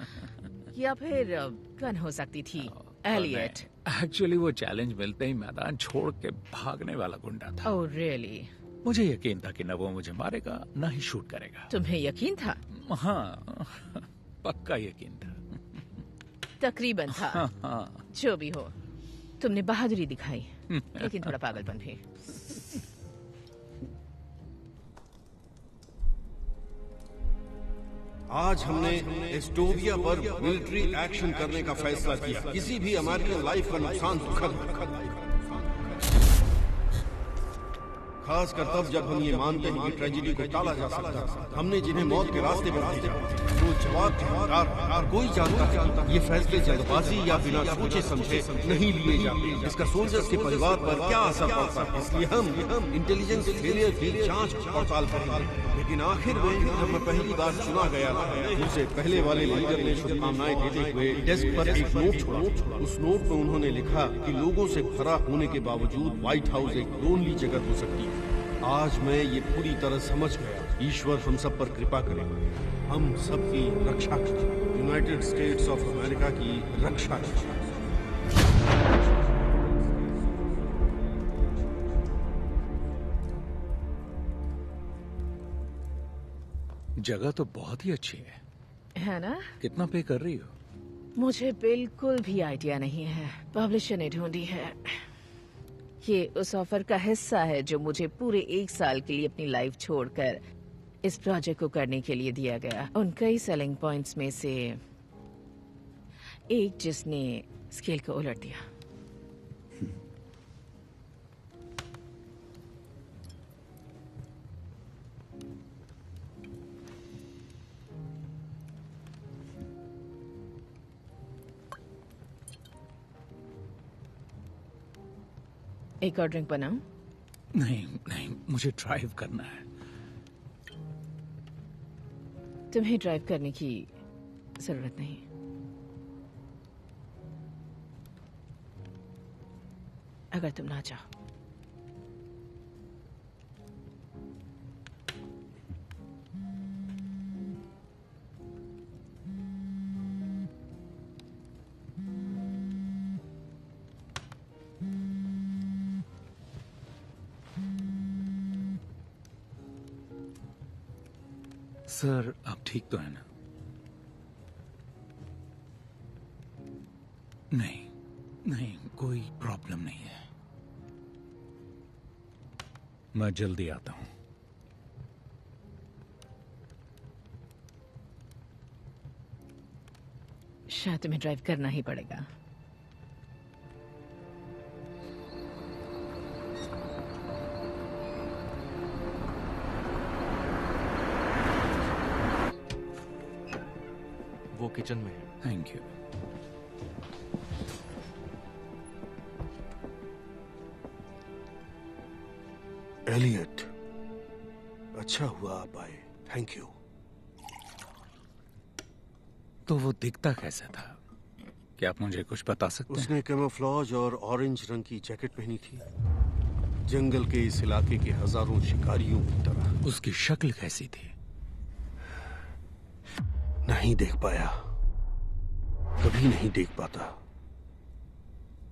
H: या फिर गन हो सकती थी। एलियट,
C: एक्चुअली वो चैलेंज मिलते ही मैदान छोड़ के भागने वाला गुंडा था।
H: Oh really?
C: मुझे यकीन था कि न वो मुझे मारेगा न ही शूट करेगा।
H: तुम्हें यकीन था?
C: हाँ, पक्का यकीन था।
H: तकरीबन था।
C: हाँ।
H: जो भी हो, तुमने बहादुरी दिखाई, लेकिन थोड़ा पागलपन भी।
A: आज हमने एस्टोविया पर मिलिट्री एक्शन करने का फैसला किया। किसी भी अमेरिकन लाइफ का नुकसान दुखद, खासकर तब जब हम ये मानते हैं कि ट्रेजेडी को टाला जा सकता है। हमने जिन्हें मौत के रास्ते पर भेजा वो जवाब के हकदार। कोई जानता है ये फैसले जल्दबाजी या बिना सोचे समझे नहीं लिए जाते। इसका सोल्जर्स के परिवार पर क्या असर पड़ता है, इसलिए हम इंटेलिजेंस फेलियर की जांच पड़ताल करेंगे। लेकिन आखिर में जब मैं पहली बार चुना गया था, मुझसे पहले वाले लीडर ने शुभकामनाएं देते हुए डेस्क पर एक नोट छोड़ा। उस नोट में उन्होंने लिखा कि लोगों से भरा होने के बावजूद व्हाइट हाउस एक लोनली जगह हो सकती है। आज मैं ये पूरी तरह समझ गया। ईश्वर हम सब पर कृपा करे, हम सबकी रक्षा करे, यूनाइटेड स्टेट्स ऑफ अमेरिका की रक्षा करे।
C: जगह तो बहुत ही अच्छी
H: है ना?
C: कितना पे कर रही हो?
H: मुझे बिल्कुल भी आइडिया नहीं है। पब्लिशर ने ढूंढी है। ये उस ऑफर का हिस्सा है जो मुझे पूरे 1 साल के लिए अपनी लाइफ छोड़कर इस प्रोजेक्ट को करने के लिए दिया गया। उन कई सेलिंग पॉइंट्स में से एक जिसने स्केल को उलट दिया। एक और ड्रिंक बनाऊं?
C: नहीं नहीं, मुझे ड्राइव करना है।
H: तुम्हें ड्राइव करने की जरूरत नहीं। अगर तुम ना चाहो।
C: सर, आप ठीक तो है ना? नहीं नहीं, कोई प्रॉब्लम नहीं है। मैं जल्दी आता हूं।
H: शायद तुम्हें ड्राइव करना ही पड़ेगा।
B: वो किचन में है।
C: Thank you.
A: एलियट, अच्छा हुआ आप आए। Thank you.
C: तो वो दिखता कैसा था? क्या आप मुझे कुछ बता सकते हैं?
A: उसने कैमोफ्लेज और ऑरेंज रंग की जैकेट पहनी थी, जंगल के इस इलाके के हजारों शिकारियों की तरह।
C: उसकी शक्ल कैसी थी?
A: नहीं देख पाया, कभी नहीं देख पाता।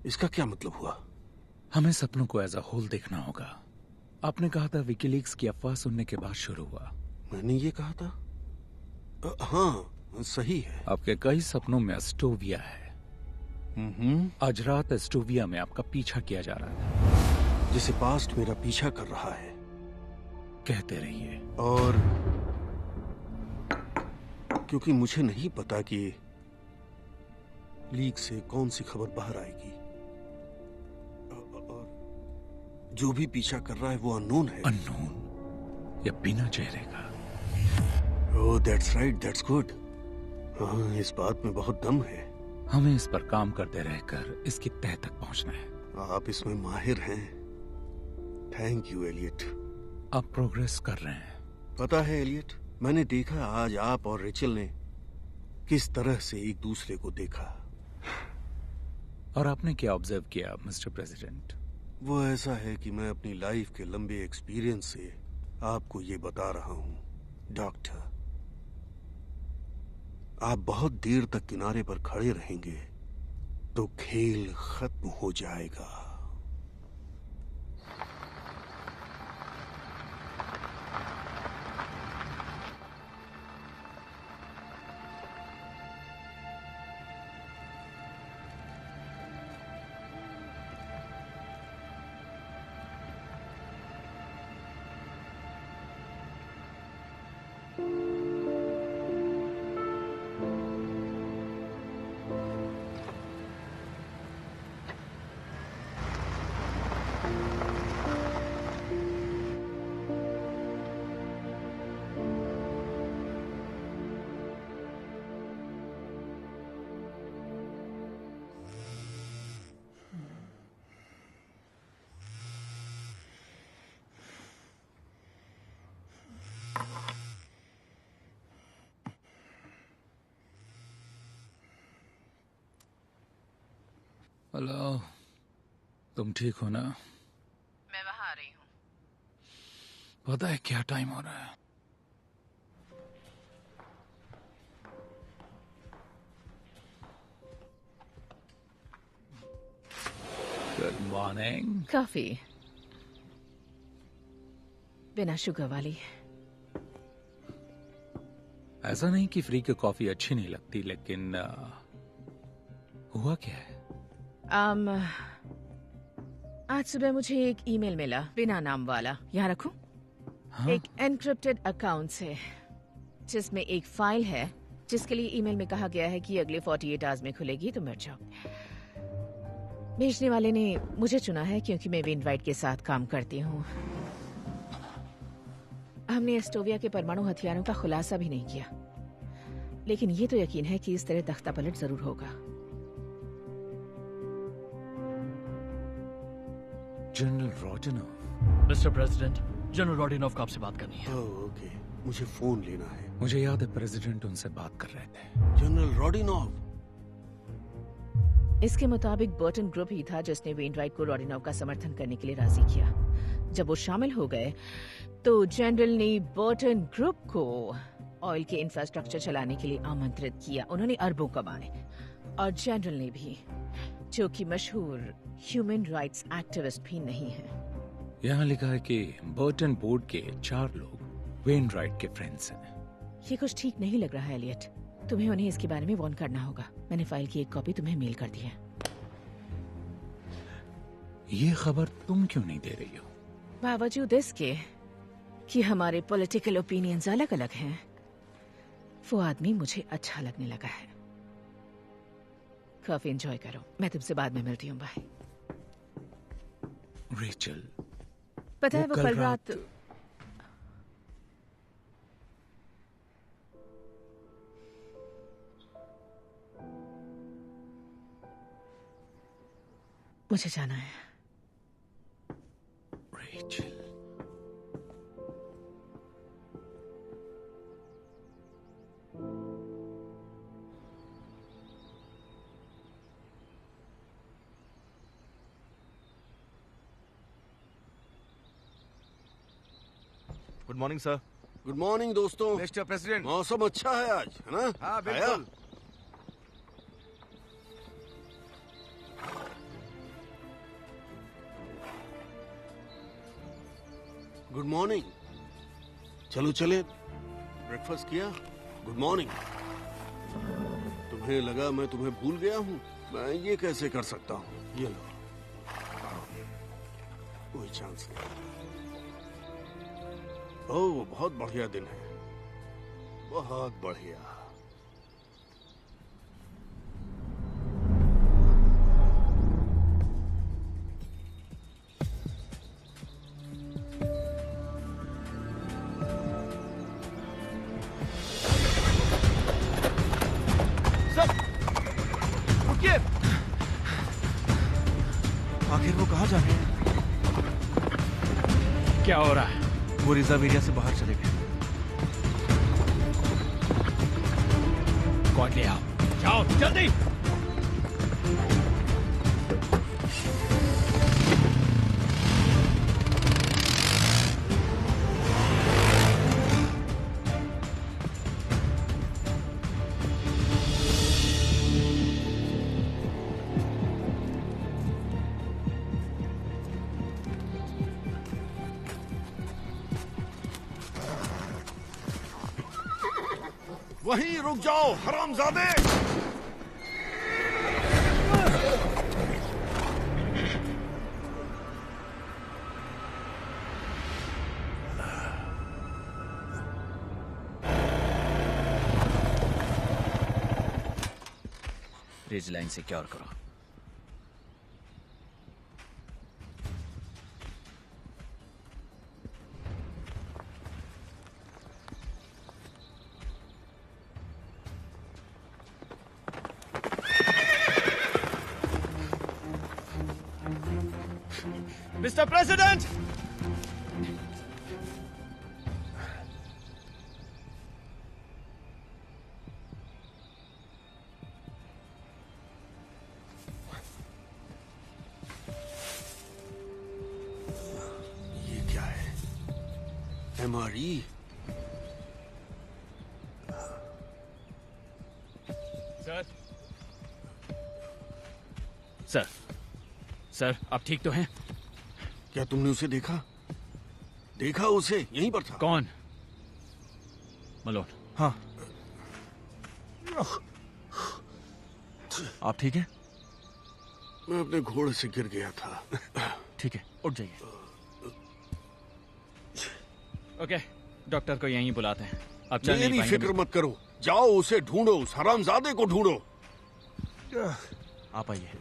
A: इसका क्या मतलब हुआ?
C: हमें सपनों को एज अ होल देखना होगा। आपने कहा था विकीलीक्स की अफवाह सुनने के बाद शुरू हुआ।
A: मैंने ये कहा था? हाँ, सही है।
C: आपके कई सपनों में एस्टोविया है। आज रात एस्टोविया में आपका पीछा किया जा रहा है।
A: जिसे पास्ट मेरा पीछा कर रहा है।
C: कहते रहिए।
A: और क्योंकि मुझे नहीं पता कि लीक से कौन सी खबर बाहर आएगी, और जो भी पीछा कर रहा है वो अननोन है।
C: अननोन या बिना चेहरे का।
A: ओह, दैट्स राइट, दैट्स गुड। हाँ, इस बात में बहुत दम है।
C: हमें इस पर काम करते रहकर इसकी तह तक पहुंचना है।
A: आप इसमें माहिर हैं। Thank you Elliot.
C: आप प्रोग्रेस कर रहे हैं।
A: पता है एलियट, मैंने देखा आज आप और रेचल ने किस तरह से एक दूसरे को देखा।
C: और आपने क्या ऑब्जर्व किया मिस्टर प्रेसिडेंट?
A: वो ऐसा है कि मैं अपनी लाइफ के लंबे एक्सपीरियंस से आपको ये बता रहा हूं डॉक्टर। आप बहुत देर तक किनारे पर खड़े रहेंगे तो खेल खत्म हो जाएगा।
C: हेलो, तुम ठीक हो ना?
H: मैं वहां आ रही हूँ।
C: पता है क्या टाइम हो रहा है? Good morning.
H: कॉफी बिना शुगर वाली।
C: ऐसा नहीं कि फ्री की कॉफी अच्छी नहीं लगती, लेकिन हुआ क्या है?
H: आज सुबह मुझे एक ईमेल मिला बिना नाम वाला। यहाँ रखूं?
C: हाँ?
H: एक एनक्रिप्टेड अकाउंट से, जिसमें एक फाइल है जिसके लिए ईमेल में कहा गया है कि अगले 48 आवर्स में खुलेगी, तो मर जाओ। भेजने वाले ने मुझे चुना है क्योंकि मैं वेनराइट के साथ काम करती हूँ। हमने एस्टोविया के परमाणु हथियारों का खुलासा भी नहीं किया, लेकिन ये तो यकीन है कि इस तरह तख्तापलट जरूर होगा।
C: जनरल रोडिनोव।
E: मिस्टर प्रेसिडेंट, जनरल रोडिनोव को आपसे बात करनी है।
A: ओके, मुझे फोन लेना है।
C: मुझे याद है प्रेसिडेंट उनसे बात कर रहे थे।
A: जनरल रोडिनोव।
H: इसके मुताबिक बर्टन ग्रुप ही था जिसने वेनराइट को रोडिनोव का समर्थन करने के लिए राजी किया। जब वो शामिल हो गए तो जनरल ने बर्टन ग्रुप को ऑयल के इंफ्रास्ट्रक्चर चलाने के लिए आमंत्रित किया। उन्होंने अरबों कमाए, और जनरल ने भी, जो कि मशहूर ह्यूमन राइट्स एक्टिविस्ट भी नहीं है।
C: यहाँ लिखा है कि बर्टन बोर्ड के 4 लोग वेनराइट के फ्रेंड्स हैं।
H: ये कुछ ठीक नहीं लग रहा है एलियट। तुम्हें उन्हें इसके बारे में वार्न करना होगा। मैंने फाइल की एक कॉपी तुम्हें मेल कर दी है।
C: ये खबर तुम क्यों नहीं दे रही हो?
H: बावजूद इसके कि हमारे पॉलिटिकल ओपिनियंस अलग अलग हैं, वो आदमी मुझे अच्छा लगने लगा है। काफी एंजॉय करो, मैं तुमसे बाद में मिलती हूँ। बाय।
C: रेचल,
H: पता है वो कल रात मुझे जाना है।
C: Rachel,
B: good morning sir.
A: Good morning दोस्तों।
I: Mister president.
A: मौसम अच्छा है आज, है ना?
I: हाँ बिल्कुल।
A: Good morning. चलो चले, ब्रेकफास्ट किया? Good morning. तुम्हें लगा मैं तुम्हें भूल गया हूँ? मैं ये कैसे कर सकता हूँ? ये लो, कोई चांस नहीं। ओह, बहुत बढ़िया दिन है, बहुत बढ़िया।
B: आखिर वो कहाँ जा रहे हैं?
C: क्या हो रहा है?
B: वो रिजर्व एरिया से बाहर चले गए।
C: स्क्वाड ले आओ। जाओ जल्दी।
A: वहीं रुक जाओ हरामजादे।
C: रिज लाइन सिक्योर करो।
B: Mister president!
A: ये क्या है? MRE?
C: सर, सर, सर, आप ठीक तो हैं?
A: क्या तुमने उसे देखा? देखा उसे? यहीं पर था।
C: कौन? मलोन।
B: हाँ। आप ठीक हैं?
A: मैं अपने घोड़े से गिर गया था।
B: ठीक है, उठ जाइए।
C: ओके, डॉक्टर को यहीं बुलाते हैं। अब चल नहीं
A: मेरी
C: पाएंगे।
A: फिक्र मत करो, जाओ उसे ढूंढो, उस हरामजादे को ढूंढो।
B: आप आइए।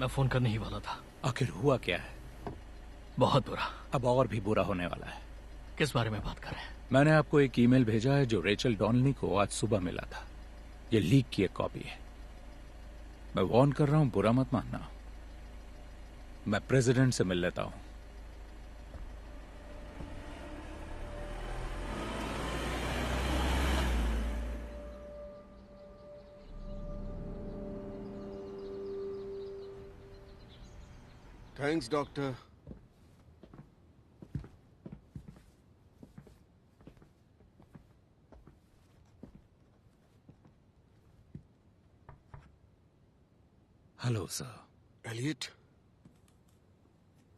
E: मैं फोन करने ही वाला था।
C: आखिर हुआ क्या है?
E: बहुत बुरा।
C: अब और भी बुरा होने वाला है।
E: किस बारे में बात कर रहे हैं?
C: मैंने आपको एक ईमेल भेजा है जो रेचल डॉनली को आज सुबह मिला था। ये लीक की एक कॉपी है। मैं वार्न कर रहा हूं, बुरा मत मानना। मैं प्रेसिडेंट से मिल लेता हूं।
A: Thanks doctor.
C: Hello sir.
A: Elliot,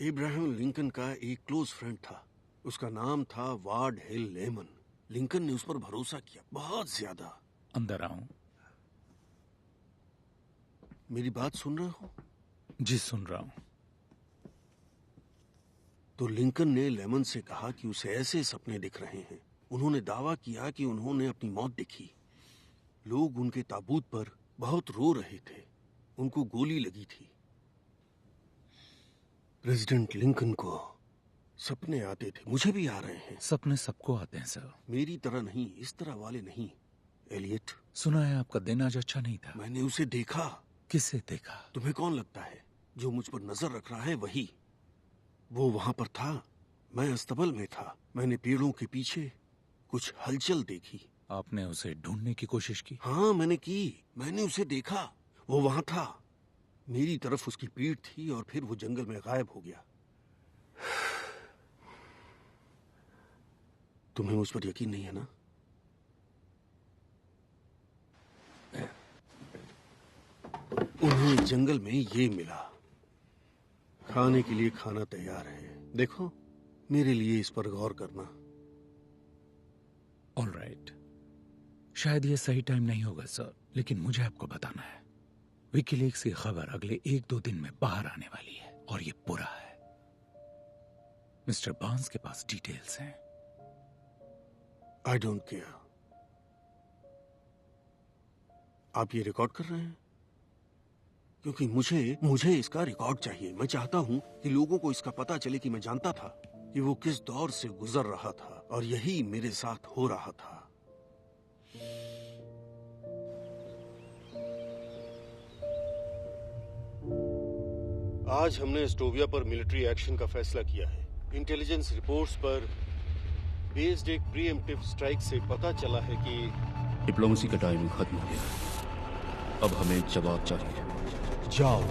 A: Ibrahim Lincoln का एक क्लोज फ्रेंड था। उसका नाम था वार्ड हिल लेमन। लिंकन ने उस पर भरोसा किया, बहुत ज्यादा।
C: अंदर आऊं?
A: मेरी बात सुन रहे हो?
C: जी सुन रहा हूं।
A: तो लिंकन ने लेमन से कहा कि उसे ऐसे सपने दिख रहे हैं। उन्होंने दावा किया कि उन्होंने अपनी मौत देखी। लोग उनके ताबूत पर बहुत रो रहे थे। उनको गोली लगी थी। प्रेसिडेंट लिंकन को सपने आते थे, मुझे भी आ रहे हैं।
C: सपने सबको आते हैं सर।
A: मेरी तरह नहीं, इस तरह वाले नहीं। एलियट,
C: सुना है आपका दिन आज अच्छा नहीं था।
A: मैंने उसे देखा।
C: किसे देखा?
A: तुम्हें कौन लगता है? जो मुझ पर नजर रख रहा है वही। वो वहां पर था, मैं अस्तबल में था। मैंने पेड़ों के पीछे कुछ हलचल देखी।
C: आपने उसे ढूंढने की कोशिश की?
A: हाँ मैंने की। मैंने उसे देखा, वो वहां था। मेरी तरफ उसकी पीठ थी और फिर वो जंगल में गायब हो गया। तुम्हें उस पर यकीन नहीं है ना? उन्हें जंगल में ये मिला। खाने के लिए खाना तैयार है। देखो, मेरे लिए इस पर गौर करना।
C: ऑलराइट, शायद ये सही टाइम नहीं होगा सर, लेकिन मुझे आपको बताना है। विकीलीक्स की खबर अगले 1-2 दिन में बाहर आने वाली है और ये बुरा है। मिस्टर बार्न्स के पास डिटेल्स हैं।
A: I don't care. आप ये रिकॉर्ड कर रहे हैं? क्योंकि मुझे इसका रिकॉर्ड चाहिए। मैं चाहता हूं कि लोगों को इसका पता चले कि मैं जानता था कि वो किस दौर से गुजर रहा था, और यही मेरे साथ हो रहा था। आज हमने एस्टोविया पर मिलिट्री एक्शन का फैसला किया है। इंटेलिजेंस रिपोर्ट्स पर बेस्ड एक प्रीएम्प्टिव स्ट्राइक से पता चला है कि
D: डिप्लोमेसी का टाइम खत्म हो गया। अब हमें जवाब चाहिए।
A: जाओ,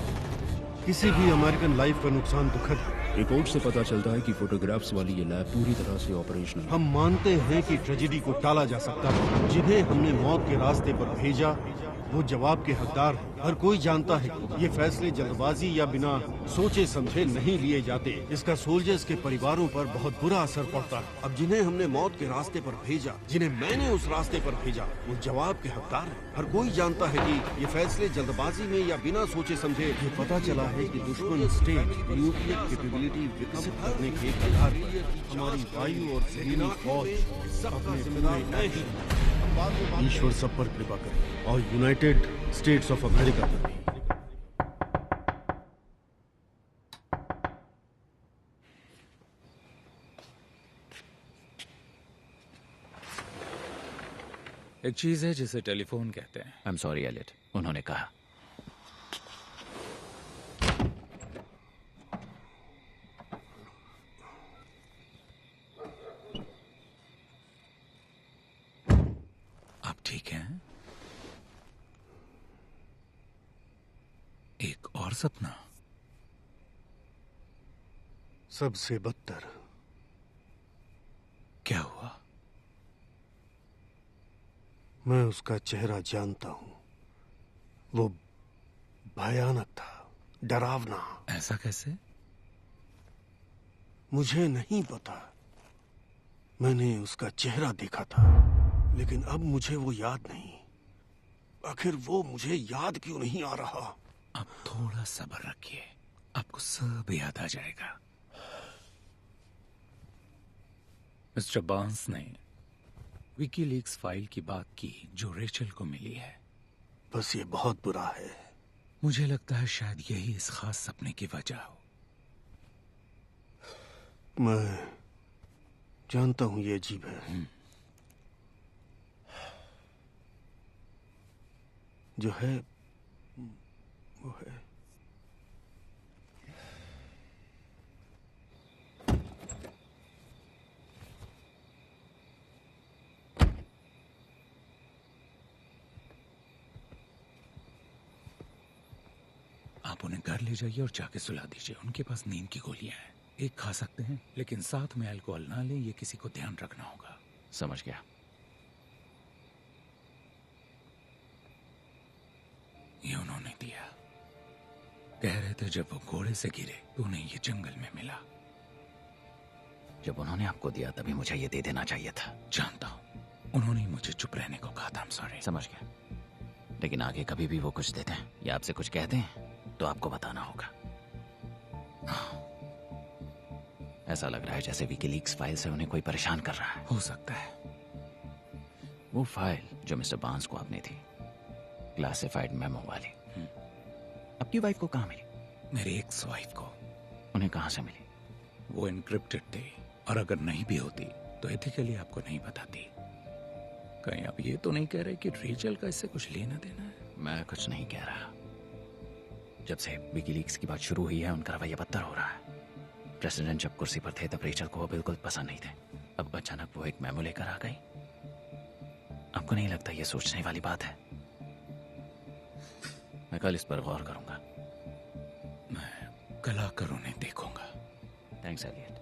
A: किसी भी अमेरिकन लाइफ का नुकसान दुखद है।
D: रिपोर्ट से पता चलता है कि फोटोग्राफ्स वाली ये लैब पूरी तरह से ऑपरेशनल है।
A: हम मानते हैं कि ट्रेजेडी को टाला जा सकता है। जिन्हें हमने मौत के रास्ते पर भेजा वो जवाब के हकदार हैं। हर कोई जानता है कि ये फैसले जल्दबाजी या बिना सोचे समझे नहीं लिए जाते। इसका सोल्जर्स के परिवारों पर बहुत बुरा असर पड़ता है। अब जिन्हें हमने मौत के रास्ते पर भेजा, जिन्हें मैंने उस रास्ते पर भेजा, वो जवाब के हकदार हैं। हर कोई जानता है कि ये फैसले जल्दबाजी में या बिना सोचे समझे। ये पता चला है कि दुश्मन स्टेट न्यूक्लियर कैपेबिलिटी विकसित करने के आधार पर हमारी वायु और जमीनी फौज अपने जिम्मेदार नहीं। ईश्वर सब पर कृपा करे और यूनाइटेड स्टेट्स ऑफ अमेरिका पर भी।
C: एक चीज है जिसे टेलीफोन कहते हैं।
E: आई एम सॉरी एलियट, उन्होंने कहा।
C: आप ठीक हैं? एक और सपना?
A: सबसे बदतर।
C: क्या हुआ?
A: मैं उसका चेहरा जानता हूं। वो भयानक था, डरावना।
C: ऐसा कैसे?
A: मुझे नहीं पता। मैंने उसका चेहरा देखा था, लेकिन अब मुझे वो याद नहीं। आखिर वो मुझे याद क्यों नहीं आ रहा?
C: अब थोड़ा सब्र रखिए, आपको सब याद आ जाएगा। मिस्टर बांस ने विकीलीक्स फाइल की बात की जो रेचल को मिली है।
A: बस ये बहुत बुरा है।
C: मुझे लगता है शायद यही इस खास सपने की वजह हो।
A: मैं जानता हूं ये अजीब है। जो है वो है।
C: आप उन्हें घर ले जाइए और जाके सुला दीजिए। उनके पास नींद की गोलियां हैं, एक खा सकते हैं, लेकिन साथ में अल्कोहल ना लें। ये किसी को ध्यान रखना होगा।
E: समझ गया।
C: ये उन्होंने दिया। कह रहे थे जब वो घोड़े से गिरे तो उन्हें ये जंगल में मिला।
E: जब उन्होंने आपको दिया तभी मुझे ये दे देना चाहिए था।
C: जानता हूं, उन्होंने मुझे चुप रहने को कहा था। सॉरी।
E: समझ गया, लेकिन आगे कभी भी वो कुछ देते हैं या आपसे कुछ कहते हैं तो आपको बताना होगा। ऐसा लग रहा है जैसे विकीलीक्स फाइल से उन्हें कोई परेशान कर रहा है।
C: हो सकता है।
E: वो फाइल जो मिस्टर बांस को आपने थी, क्लासिफाइड मेमो वाली, आपकी वाइफ को कहाँ मिली?
C: मेरी एक्स वाइफ को।
E: उन्हें कहाँ से मिली?
C: वो इनक्रिप्टेड थी, और अगर नहीं भी होती तो एथिकली आपको नहीं बताती। कहीं आप ये तो नहीं कह रहे कि रेचल का इससे कुछ लेना देना है?
E: मैं कुछ नहीं कह रहा। जब से विकीलीक्स की बात शुरू हुई है उनका रवैया बदतर हो रहा है। प्रेसिडेंट जब कुर्सी पर थे तब रेचल को वो बिल्कुल पसंद नहीं थे। अब अचानक वो एक मेमो लेकर आ गई। आपको नहीं लगता ये सोचने वाली बात है? मैं कल इस पर गौर करूंगा।
C: मैं कल आकर उन्हें देखूंगा।
E: Thanks Elliot.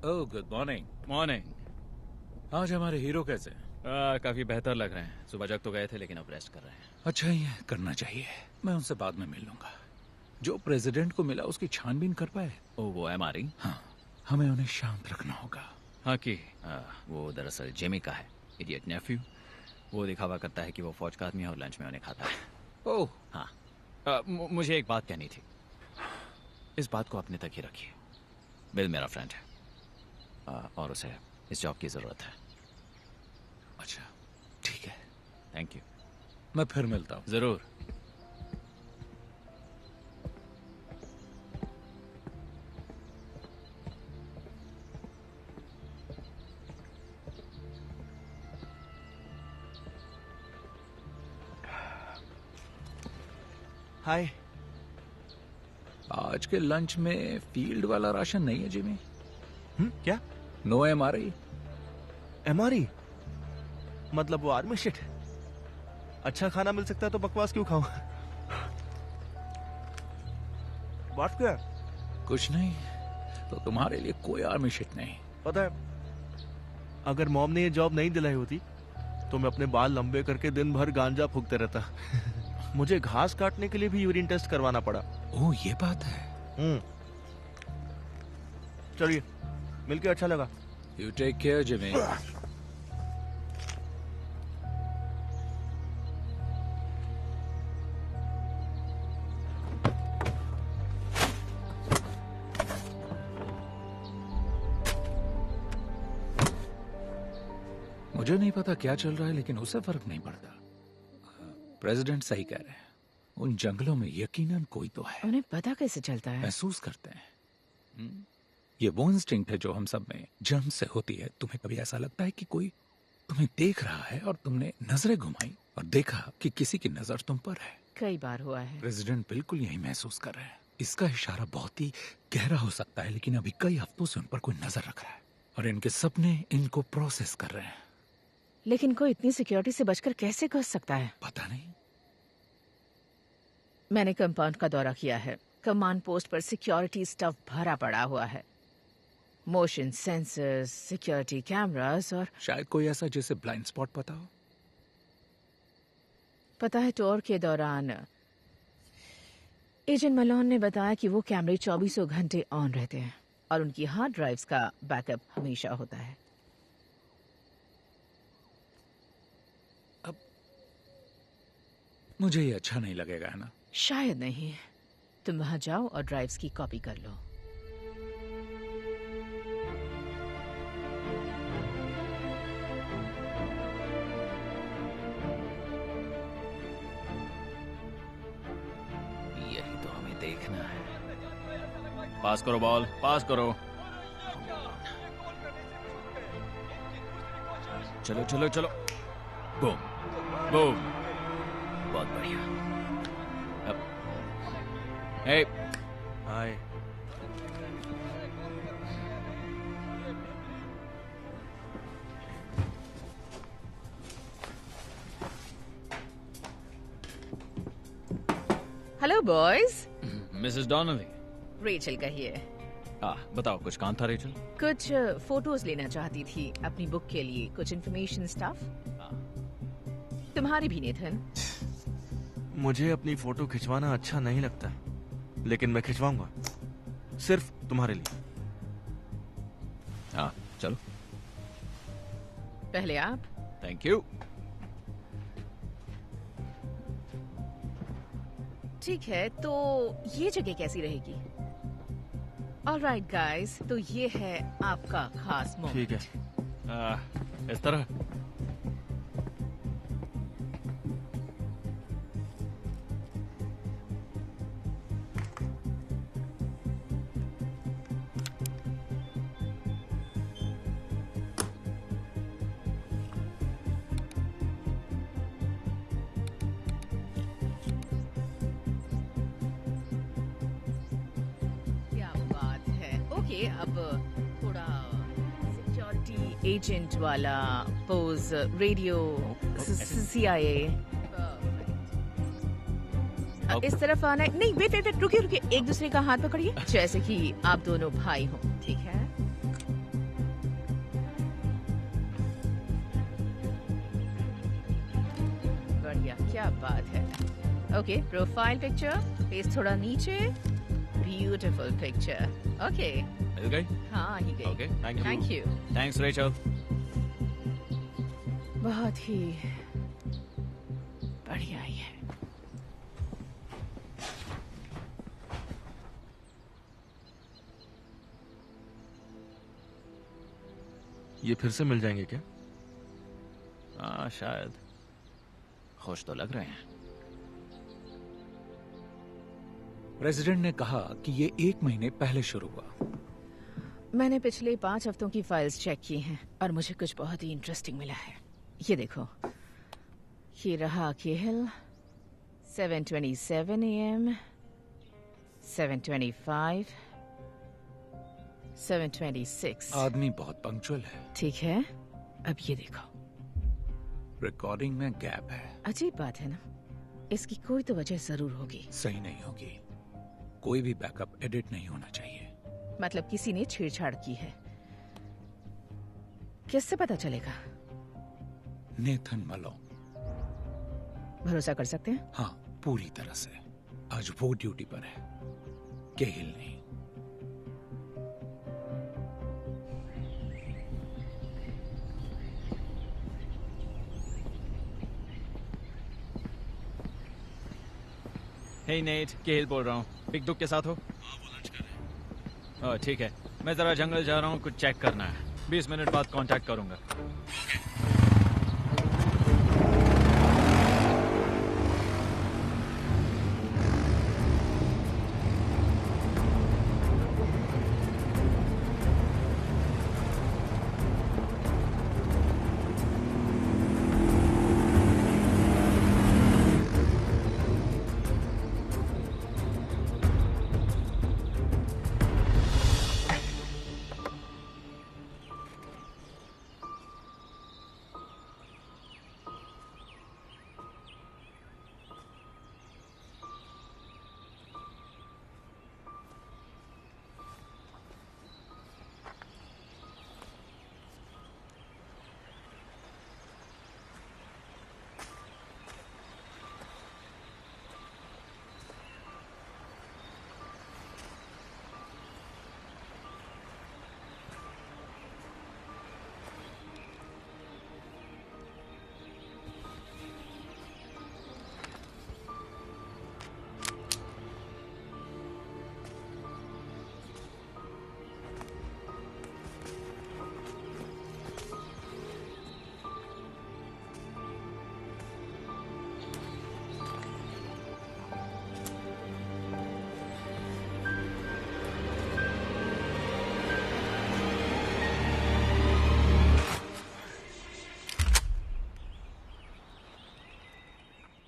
C: Oh, good morning.
B: Morning.
C: आज हमारे हीरो कैसे हैं?
B: काफी बेहतर लग रहे हैं। सुबह जग तो गए थे लेकिन अब रेस्ट कर रहे हैं।
C: अच्छा ही है, करना चाहिए। मैं उनसे बाद में मिल लूंगा। जो प्रेसिडेंट को मिला उसकी छानबीन कर पाए?
J: ओ वो एमआरआई?
C: हाँ, हमें उन्हें शांत रखना होगा।
J: हाँ कि वो दरअसल जेमी का है, इडियट नेफ्यू। वो दिखावा करता है कि वो फौज का आदमी है और लंच में उन्हें खाता है।
C: ओह
J: हाँ, मुझे एक बात कहनी थी। इस बात को अपने तक ही रखिए। बिल मेरा फ्रेंड है और उसे इस जॉब की जरूरत है।
C: अच्छा, ठीक है,
J: थैंक यू।
C: मैं फिर मिलता हूँ।
J: जरूर।
C: हाय। आज के लंच में फील्ड वाला राशन नहीं है जिमी।
B: क्या?
C: No MRI.
B: एमआरआई मतलब वो आर्मी शिट है। अच्छा खाना मिल सकता है तो बकवास क्यों खाऊं? बात क्या?
C: कुछ नहीं, तो तुम्हारे लिए कोई आर्मी शिट नहीं।
B: पता है, अगर मॉम ने ये जॉब नहीं दिलाई होती तो मैं अपने बाल लंबे करके दिन भर गांजा फूकते रहता। मुझे घास काटने के लिए भी यूरिन टेस्ट करवाना पड़ा।
C: ओह, ये बात है।
B: चलिए, मिलके अच्छा लगा।
C: You take care Jimmy. मुझे नहीं पता क्या चल रहा है, लेकिन उसे फर्क नहीं पड़ता। प्रेसिडेंट सही कह रहे हैं, उन जंगलों में यकीनन कोई तो है।
H: उन्हें पता कैसे चलता है?
C: महसूस करते हैं। ये वो इंस्टिंक्ट है जो हम सब में जन्म से होती है। तुम्हें कभी ऐसा लगता है कि कोई तुम्हें देख रहा है और तुमने नजरें घुमाई और देखा कि किसी की नजर तुम पर है?
H: कई बार हुआ है।
C: प्रेसिडेंट बिल्कुल यही महसूस कर रहे हैं। इसका इशारा बहुत ही गहरा हो सकता है, लेकिन अभी कई हफ्तों से उन पर कोई नजर रख रहा है और इनके सपने इनको प्रोसेस कर रहे हैं।
H: लेकिन कोई इतनी सिक्योरिटी से बचकर कैसे कर सकता है?
C: पता नहीं।
H: मैंने कंपाउंड का दौरा किया है। कमांड पोस्ट पर सिक्योरिटी स्टफ भरा पड़ा हुआ है। मोशन सेंसर्स, सिक्योरिटी कैमरास और
C: शायद कोई ऐसा जिसे ब्लाइंड स्पॉट पता हो।
H: पता है, टूर के दौरान एजेंट मलोन ने बताया कि वो कैमरे 24 घंटे ऑन रहते हैं और उनकी हार्ड ड्राइव्स का बैकअप हमेशा होता है।
C: अब मुझे ये अच्छा नहीं लगेगा, है ना?
H: शायद नहीं। तुम वहां जाओ और ड्राइव्स की कॉपी कर लो।
J: यही तो हमें देखना है। पास करो बॉल, पास करो। चलो चलो चलो। Boom boom. बहुत बढ़िया। अब hey
B: hi.
H: Hello boys.
J: Mrs Donnelly.
H: Rachel कहिए।
J: बताओ, कुछ काम था रेचल?
H: कुछ फोटोज लेना चाहती थी अपनी बुक के लिए, कुछ इन्फॉर्मेशन स्टफ। तुम्हारी भी नेथन।
B: मुझे अपनी फोटो खिंचवाना अच्छा नहीं लगता, लेकिन मैं खिंचवाऊंगा, सिर्फ तुम्हारे लिए।
J: हाँ चलो।
H: पहले आप।
J: Thank you.
H: ठीक है, तो ये जगह कैसी रहेगी? ऑलराइट गाइस, तो ये है आपका खास मोमेंट।
B: ठीक है।
J: इस तरह।
H: अब थोड़ा सिक्योरिटी एजेंट वाला पोज, रेडियो, CIA। इस तरफ आना है। नहीं, वेट वेट वेट, रुकिए रुकिए, एक दूसरे का हाथ पकड़िए जैसे कि आप दोनों भाई हो, ठीक है? बढ़िया, क्या बात है। ओके, प्रोफाइल पिक्चर, फेस थोड़ा नीचे, ब्यूटीफुल पिक्चर। ओके,
J: मिल गई?
H: हाँ आ ही गई।
J: Okay, thank you.
H: Thank you.
J: Thanks Rachel.
H: बहुत ही बढ़िया ही है।
B: ये फिर से मिल जाएंगे क्या?
J: हाँ शायद। खुश तो लग रहे हैं।
C: प्रेसिडेंट ने कहा कि ये 1 महीने पहले शुरू हुआ।
H: मैंने पिछले 5 हफ्तों की फाइल्स चेक की हैं और मुझे कुछ बहुत ही इंटरेस्टिंग मिला है। ये देखो, ये रहा केहल, 7:27 AM, 7:25, 7:26।
C: आदमी बहुत पंक्चुअल है।
H: ठीक है, अब ये देखो।
C: रिकॉर्डिंग में गैप है।
H: अजीब बात है ना, इसकी कोई तो वजह जरूर होगी।
C: सही नहीं होगी। कोई भी बैकअप एडिट नहीं होना चाहिए।
H: मतलब किसी ने छेड़छाड़ की है। किससे पता चलेगा?
C: नेथन मलो।
H: भरोसा कर सकते हैं?
C: हाँ, पूरी तरह से। आज वो ड्यूटी पर है, केहिल नहीं।
J: हे नेट, केहिल बोल रहा हूँ। बिग दुख के साथ हो? ठीक है, मैं जरा जंगल जा रहा हूँ, कुछ चेक करना है। 20 मिनट बाद कांटेक्ट करूंगा।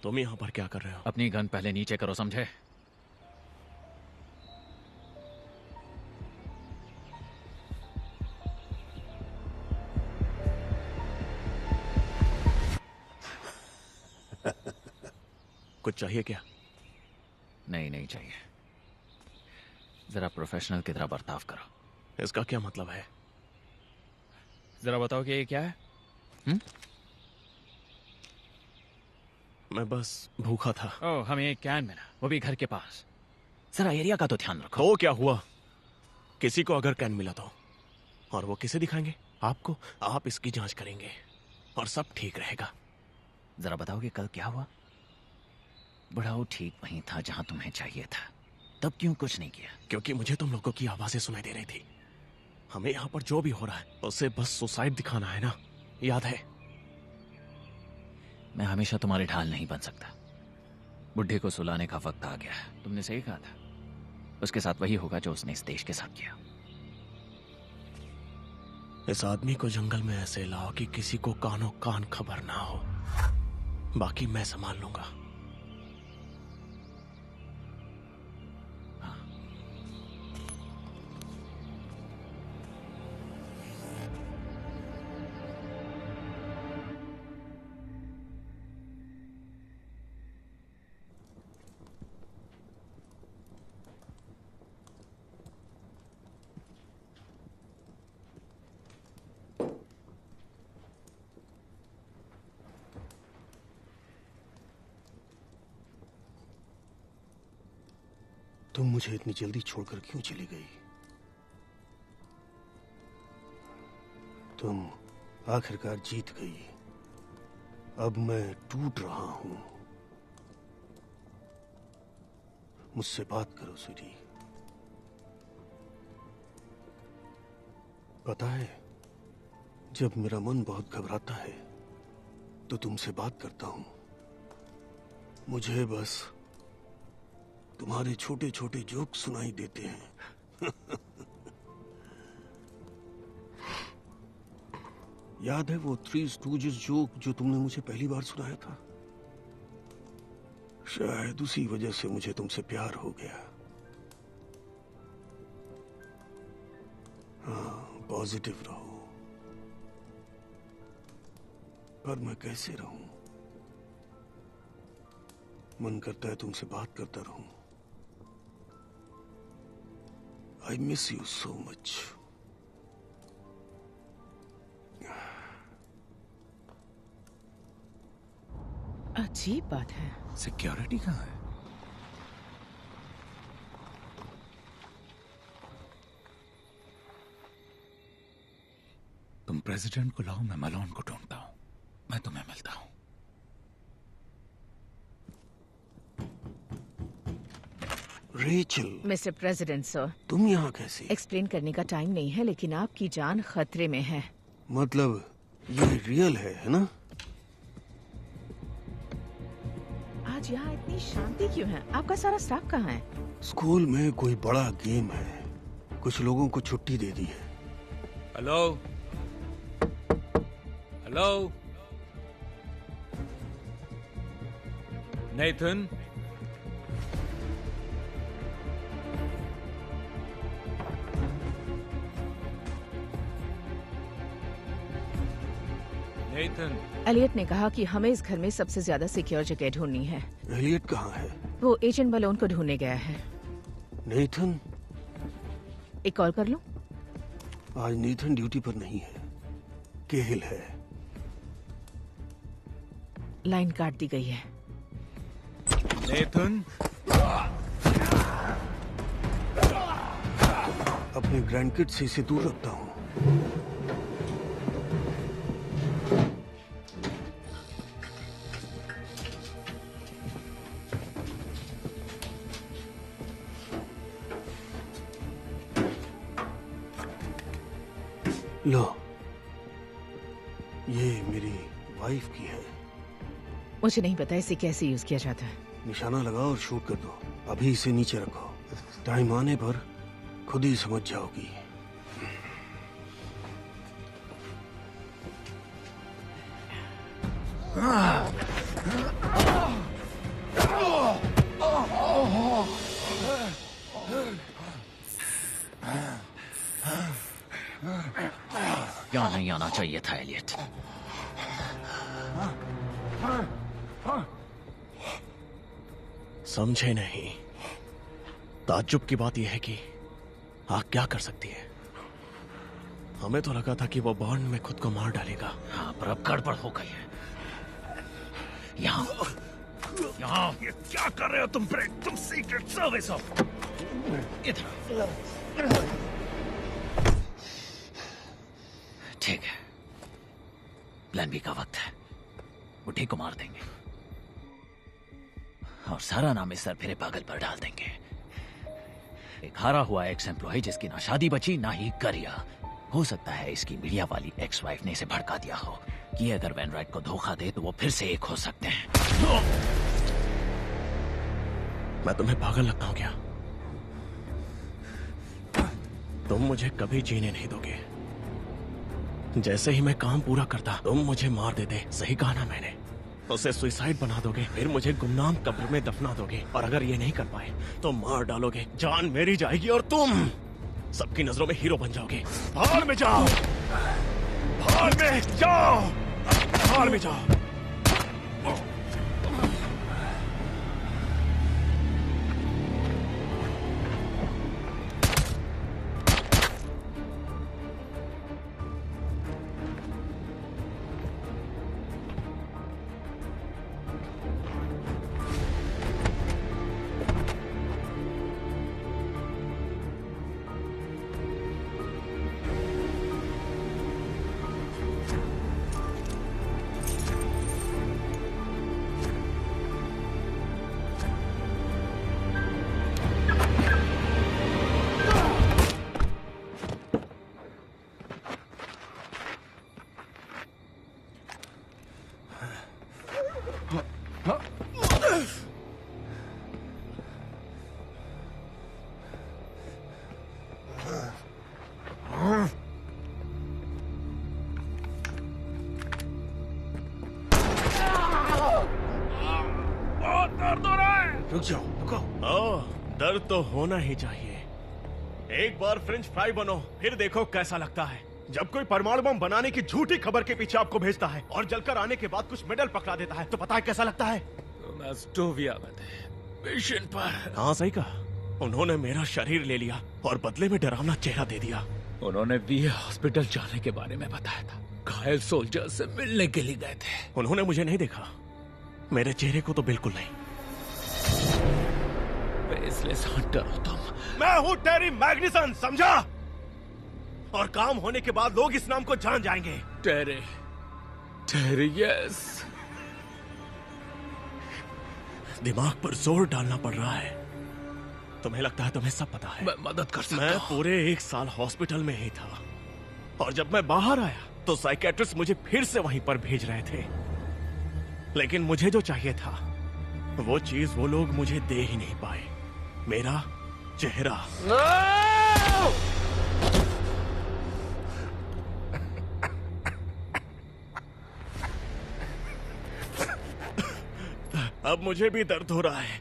B: तुम यहाँ पर क्या कर रहे हो?
J: अपनी गन पहले नीचे करो, समझे?
B: कुछ चाहिए क्या?
J: नहीं, नहीं चाहिए। जरा प्रोफेशनल की तरह बर्ताव करो।
B: इसका क्या मतलब है?
J: जरा बताओ कि ये क्या है?
B: मैं बस भूखा था।
J: ओह, हमें एक कैन मिला, वो भी घर के पास। जरा एरिया का तो ध्यान रखो।
B: तो क्या हुआ? किसी को अगर कैन मिला तो, और वो किसे दिखाएंगे? आपको। आप इसकी जांच करेंगे और सब ठीक रहेगा।
J: जरा बताओगे कल क्या हुआ? बुढ़ाऊ ठीक वहीं था जहां तुम्हें चाहिए था, तब क्यों कुछ नहीं किया?
B: क्योंकि मुझे तुम लोगों की आवाजें सुनाई दे रही थी। हमें यहाँ पर जो भी हो रहा है उसे बस सुसाइड दिखाना है ना, याद है?
J: मैं हमेशा तुम्हारी ढाल नहीं बन सकता। बुढ़े को सुलाने का वक्त आ गया है। तुमने सही कहा था, उसके साथ वही होगा जो उसने इस देश के साथ किया।
B: इस आदमी को जंगल में ऐसे लाओ कि किसी को कानों कान खबर ना हो। बाकी मैं संभाल लूंगा।
A: तुम मुझे इतनी जल्दी छोड़कर क्यों चली गई? तुम आखिरकार जीत गई। अब मैं टूट रहा हूं। मुझसे बात करो स्वीटी। पता है, जब मेरा मन बहुत घबराता है तो तुमसे बात करता हूं। मुझे बस तुम्हारे छोटे छोटे जोक सुनाई देते हैं। याद है वो थ्री स्टूजेस जोक जो तुमने मुझे पहली बार सुनाया था? शायद उसी वजह से मुझे तुमसे प्यार हो गया। हाँ, पॉजिटिव रहो। पर मैं कैसे रहूं? मन करता है तुमसे बात करता रहूं। I miss you so much.
H: अजीब बात है।
C: सिक्योरिटी कहाँ है? तुम प्रेसिडेंट को लाओ, मैं मलोन को ढूंढता हूं। मैं तुम्हें मिलता हूं।
A: रेचल।
H: मिस्टर प्रेसिडेंट सर,
A: तुम यहाँ कैसे?
H: एक्सप्लेन करने का टाइम नहीं है, लेकिन आपकी जान खतरे में है।
A: मतलब ये रियल है ना?
H: आज यहाँ इतनी शांति क्यों है? आपका सारा स्टाफ कहाँ है?
A: स्कूल में कोई बड़ा गेम है, कुछ लोगों को छुट्टी दे दी है।
C: Hello hello, Nathan. Nathan.
H: Elliot ने कहा कि हमें इस घर में सबसे ज्यादा सिक्योर जगह ढूंढनी है।
A: एलियट कहाँ है?
H: वो एजेंट मलोन को ढूंढने गया है।
A: नेथन?
H: एक कॉल कर लूं?
A: आज नेथन ड्यूटी पर नहीं है, केहिल है।
H: लाइन काट दी गई है।
C: नेथन।
A: अपने ग्रैंडकिड से इसे दूर रखता हूँ। लो, ये मेरी वाइफ की है।
H: मुझे नहीं पता इसे कैसे यूज किया जाता है।
A: निशाना लगाओ और शूट कर दो। अभी इसे नीचे रखो, टाइम आने पर खुद ही समझ जाओगी।
E: यहाँ नहीं आना चाहिए था एलियट।
B: समझे नहीं। ताज्जुब की बात यह है कि आग क्या कर सकती है। हमें तो लगा था कि वो बॉन्ड में खुद को मार डालेगा।
E: हाँ, पर अब गड़बड़ हो गई है। यहाँ
B: ये क्या कर रहे हो तुम? तुम सीक्रेट सर्विस हो।
E: इधर। ठीक है, प्लान बी का वक्त है। बुढ़ी को मार देंगे और सारा नाम इस सरफिरे पागल पर डाल देंगे। एक हारा हुआ एक्स एम्प्लॉय जिसकी ना शादी बची ना ही करियर। हो सकता है इसकी मीडिया वाली एक्स वाइफ ने इसे भड़का दिया हो कि अगर वैनराइट को धोखा दे तो वो फिर से एक हो सकते हैं।
B: मैं तुम्हें पागल लगता हूं क्या? तुम मुझे कभी जीने नहीं दोगे। जैसे ही मैं काम पूरा करता तुम मुझे मार देते। सही कहा ना मैंने? उसे सुसाइड बना दोगे, फिर मुझे गुमनाम कब्र में दफना दोगे, और अगर ये नहीं कर पाए तो मार डालोगे। जान मेरी जाएगी और तुम सबकी नजरों में हीरो बन जाओगे। भाड़ में जाओ, भाड़ में जाओ, भाड़ में जाओ।
A: रुक जाओ, रुको।
B: ओह, दर्द तो होना ही चाहिए। एक बार फ्रेंच फ्राई बनो, फिर देखो कैसा लगता है। जब कोई परमाणु बम बनाने की झूठी खबर के पीछे आपको भेजता है और जलकर आने के बाद कुछ मेडल पकड़ा देता है, तो पता है कैसा लगता है?
C: तुम एस्टोविया में थे, मिशन पर।
B: हाँ, सही कहा। उन्होंने मेरा शरीर ले लिया और बदले में डरावना चेहरा दे दिया।
C: उन्होंने वीए हॉस्पिटल जाने के बारे में बताया था। घायल सोल्जर से मिलने के लिए गए थे।
B: उन्होंने मुझे नहीं देखा, मेरे चेहरे को तो बिल्कुल नहीं।
C: फेसलेस हंटर हो तुम।
B: मैं हूँ टेरी मैग्निसन, समझा? और काम होने के बाद लोग इस नाम को जान जाएंगे।
C: टेरी, टेरी, यस।
B: दिमाग पर जोर डालना पड़ रहा है। तुम्हें लगता है तुम्हें सब पता है?
C: मैं मदद कर सकता
B: मैं
C: हूँ।
B: पूरे 1 साल हॉस्पिटल में ही था और जब मैं बाहर आया तो साइकेट्रिस्ट मुझे फिर से वहीं पर भेज रहे थे। लेकिन मुझे जो चाहिए था वो चीज वो लोग मुझे दे ही नहीं पाए, मेरा चेहरा। अब मुझे भी दर्द हो रहा है।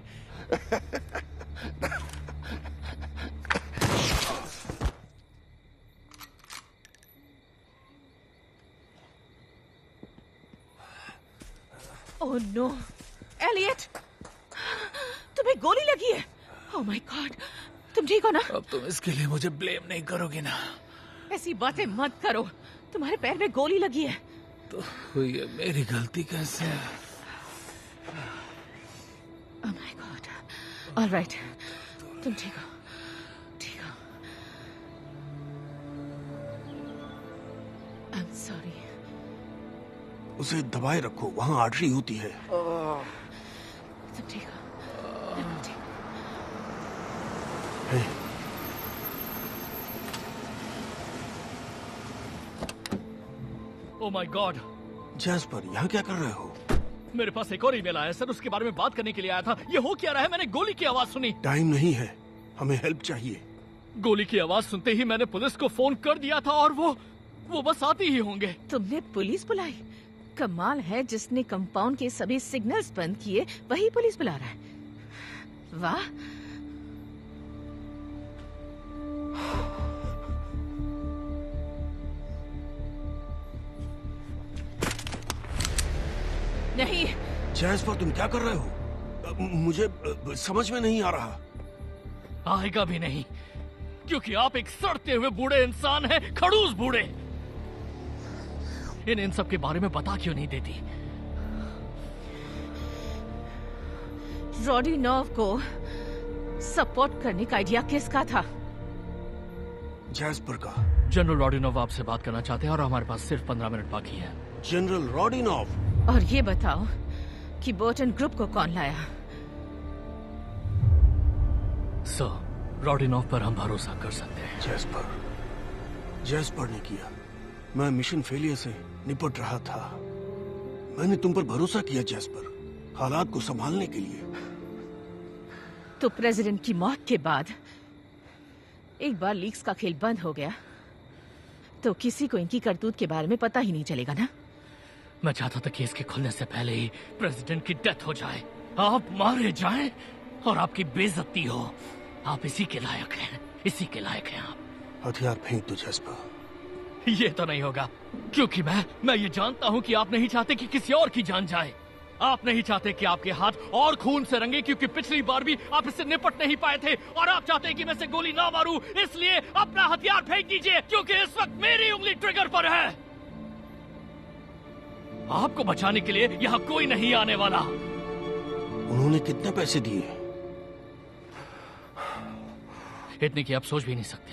H: ओह नो, एलियट, तुम्हें गोली लगी है। ओह माय गॉड, तुम ठीक हो ना?
C: अब तुम इसके लिए मुझे ब्लेम नहीं करोगे ना?
H: ऐसी बातें मत करो, तुम्हारे पैर में गोली लगी है।
C: तो ये मेरी गलती कैसे है?
H: ओह माय गॉड, ऑलराइट, तुम ठीक हो, ठीक हो। I am sorry.
A: उसे दबाए रखो, वहां आर्टरी होती है।
H: तुम ठीक हो? बिल्कुल ठीक।
A: हे,
E: ओह माय गॉड,
A: जैस्पर, यहाँ क्या कर रहे हो?
E: मेरे पास एक और ईमेल आया सर, उसके बारे में बात करने के लिए आया था। ये हो क्या रहा है? मैंने गोली की आवाज सुनी।
A: टाइम नहीं है, हमें हेल्प चाहिए।
E: गोली की आवाज सुनते ही मैंने पुलिस को फोन कर दिया था और वो बस आती ही होंगे।
H: तुमने पुलिस बुलाई? कमाल है, जिसने कंपाउंड के सभी सिग्नल्स बंद किए वही पुलिस बुला रहा है। वाह। नहीं।
A: जैस्पर, तुम क्या कर रहे हो? मुझे समझ में नहीं आ रहा।
E: आएगा भी नहीं, क्योंकि आप एक सड़ते हुए बूढ़े इंसान हैं, खड़ूस बूढ़े। इन सब के बारे में बता क्यों नहीं देती?
H: रोडिनोव को सपोर्ट करने का आइडिया किसका था?
A: जैस्पर का।
E: जनरल रोडिनोव आपसे बात करना चाहते हैं और हमारे पास सिर्फ 15 मिनट बाकी है।
A: जनरल रोडिनोव?
H: और ये बताओ कि बोर्टन ग्रुप को कौन लाया?
E: सर, रोडिनोव पर हम भरोसा कर सकते हैं।
A: जैस्पर ने किया। मैं मिशन फेलियर से निपट रहा था। मैंने तुम पर भरोसा किया जैस्पर, हालात को संभालने के लिए।
H: तो प्रेसिडेंट की मौत के बाद एक बार लीक्स का खेल बंद हो गया तो किसी को इनकी करतूत के बारे में पता ही नहीं चलेगा ना?
E: मैं चाहता था कि इसके खुलने से पहले ही प्रेसिडेंट की डेथ हो जाए, आप मारे जाएं और आपकी बेइज्जती हो। आप इसी के लायक हैं, इसी के लायक हैं आप।
A: हथियार फेंक दो जैस्पर।
E: ये तो नहीं होगा, क्योंकि मैं ये जानता हूं कि आप नहीं चाहते कि किसी और की जान जाए। आप नहीं चाहते कि आपके हाथ और खून से रंगे, क्योंकि पिछली बार भी आप इससे निपट नहीं पाए थे। और आप चाहते हैं कि मैं से गोली ना मारूं, इसलिए अपना हथियार फेंक दीजिए, क्योंकि इस वक्त मेरी उंगली ट्रिगर पर है। आपको बचाने के लिए यहाँ कोई नहीं आने वाला।
A: उन्होंने कितने पैसे दिए?
E: इतने की आप सोच भी नहीं सकते,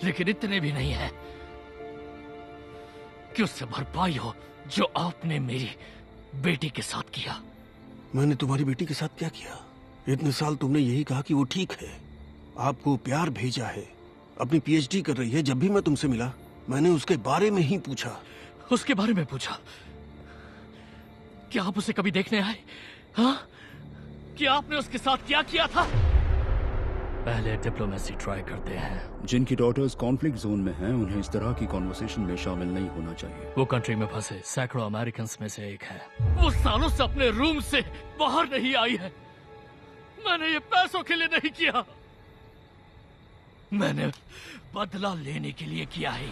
E: लेकिन इतने भी नहीं है कि उससे भरपाई हो जो आपने मेरी बेटी के साथ किया।
A: मैंने तुम्हारी बेटी के साथ क्या किया? इतने साल तुमने यही कहा कि वो ठीक है, आपको प्यार भेजा है, अपनी पीएचडी कर रही है। जब भी मैं तुमसे मिला मैंने उसके बारे में ही पूछा।
E: उसके बारे में पूछा? क्या आप उसे कभी देखने आए? हाँ, क्या आपने उसके साथ क्या किया था? पहले डिप्लोमेसी ट्राई करते हैं।
D: जिनकी डॉटर्स कॉन्फ्लिक्ट जोन में हैं उन्हें इस तरह की कॉन्वर्सेशन में शामिल नहीं होना चाहिए।
E: वो कंट्री में फंसे सैकड़ों अमेरिकन में से एक है। वो सालों से अपने रूम से बाहर नहीं आई है। मैंने ये पैसों के लिए नहीं किया, मैंने बदला लेने के लिए किया है।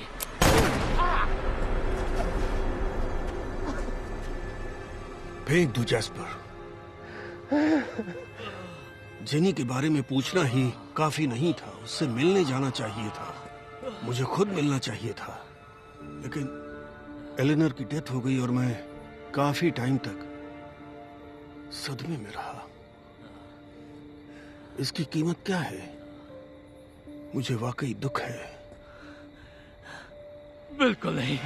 A: फेंक दो जैस्पर। जेनी के बारे में पूछना ही काफी नहीं था, उससे मिलने जाना चाहिए था, मुझे खुद मिलना चाहिए था। लेकिन एलेनर की डेथ हो गई और मैं काफी टाइम तक सदमे में रहा। इसकी कीमत क्या है? मुझे वाकई दुख है।
E: बिल्कुल नहीं।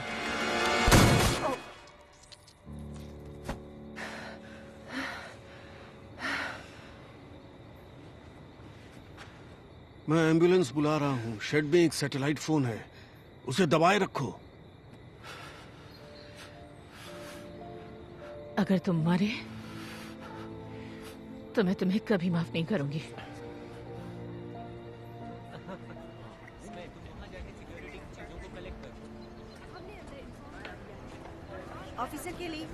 A: मैं एम्बुलेंस बुला रहा हूँ। शेड में एक सैटेलाइट फोन है, उसे दबाए रखो।
H: अगर तुम मरे तो मैं तुम्हें कभी माफ नहीं करूंगी।
F: ऑफिसर के लिए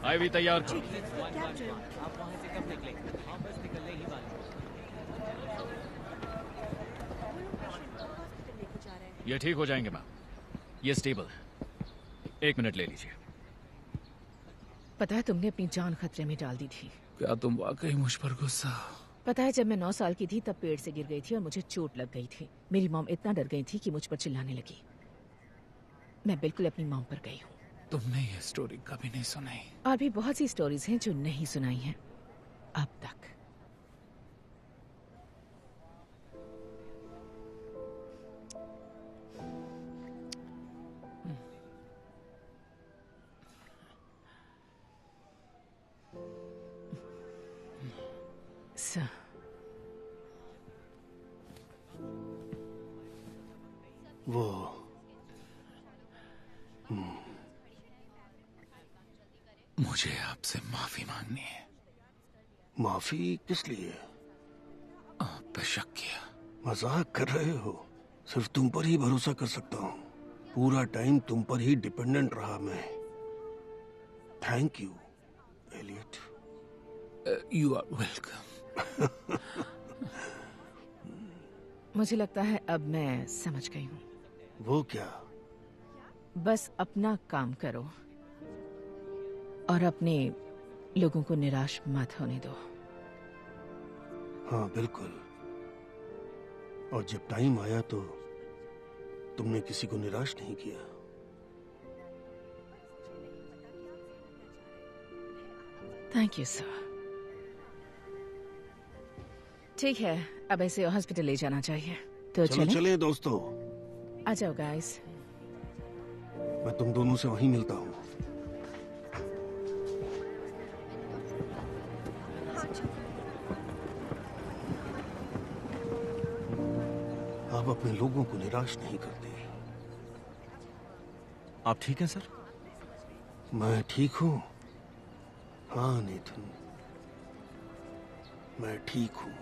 J: आई भी तैयार करो।
G: आप वहां से कब निकले? हाँ बस निकलने ही वाले।
J: ये ठीक हो जाएंगे मैम, ये स्टेबल है। 1 मिनट ले लीजिए।
H: पता है तुमने अपनी जान खतरे में डाल दी थी।
C: क्या तुम वाकई मुझ पर गुस्सा?
H: पता है जब मैं 9 साल की थी तब पेड़ से गिर गई थी और मुझे चोट लग गई थी। मेरी मॉम इतना डर गई थी कि मुझ पर चिल्लाने लगी। मैं बिल्कुल अपनी मॉम पर गई हूँ।
C: तुमने ये स्टोरी कभी नहीं सुनाई।
H: और भी बहुत सी स्टोरीज हैं जो नहीं सुनाई हैं अब तक। सर
A: वो
C: मुझे आपसे माफी मांगनी है।
A: माफी किस लिए?
C: आप पे शक किया।
A: मजाक कर रहे हो? सिर्फ तुम पर ही भरोसा कर सकता हूँ। पूरा टाइम तुम पर ही डिपेंडेंट रहा मैं। Thank you Elliot.
C: You are welcome.
H: मुझे लगता है अब मैं समझ गई हूँ।
A: वो क्या?
H: बस अपना काम करो और अपने लोगों को निराश मत होने दो।
A: हाँ बिल्कुल। और जब टाइम आया तो तुमने किसी को निराश नहीं किया।
H: Thank you sir. ठीक है, अब ऐसे हॉस्पिटल ले जाना चाहिए। तो
A: चलो चले दोस्तों।
H: आ जाओ गाइस।
A: मैं तुम दोनों से वहीं मिलता हूँ। आप अपने लोगों को निराश नहीं करते।
B: आप ठीक हैं सर?
A: मैं ठीक हूँ। हाँ नेथन, मैं ठीक हूँ।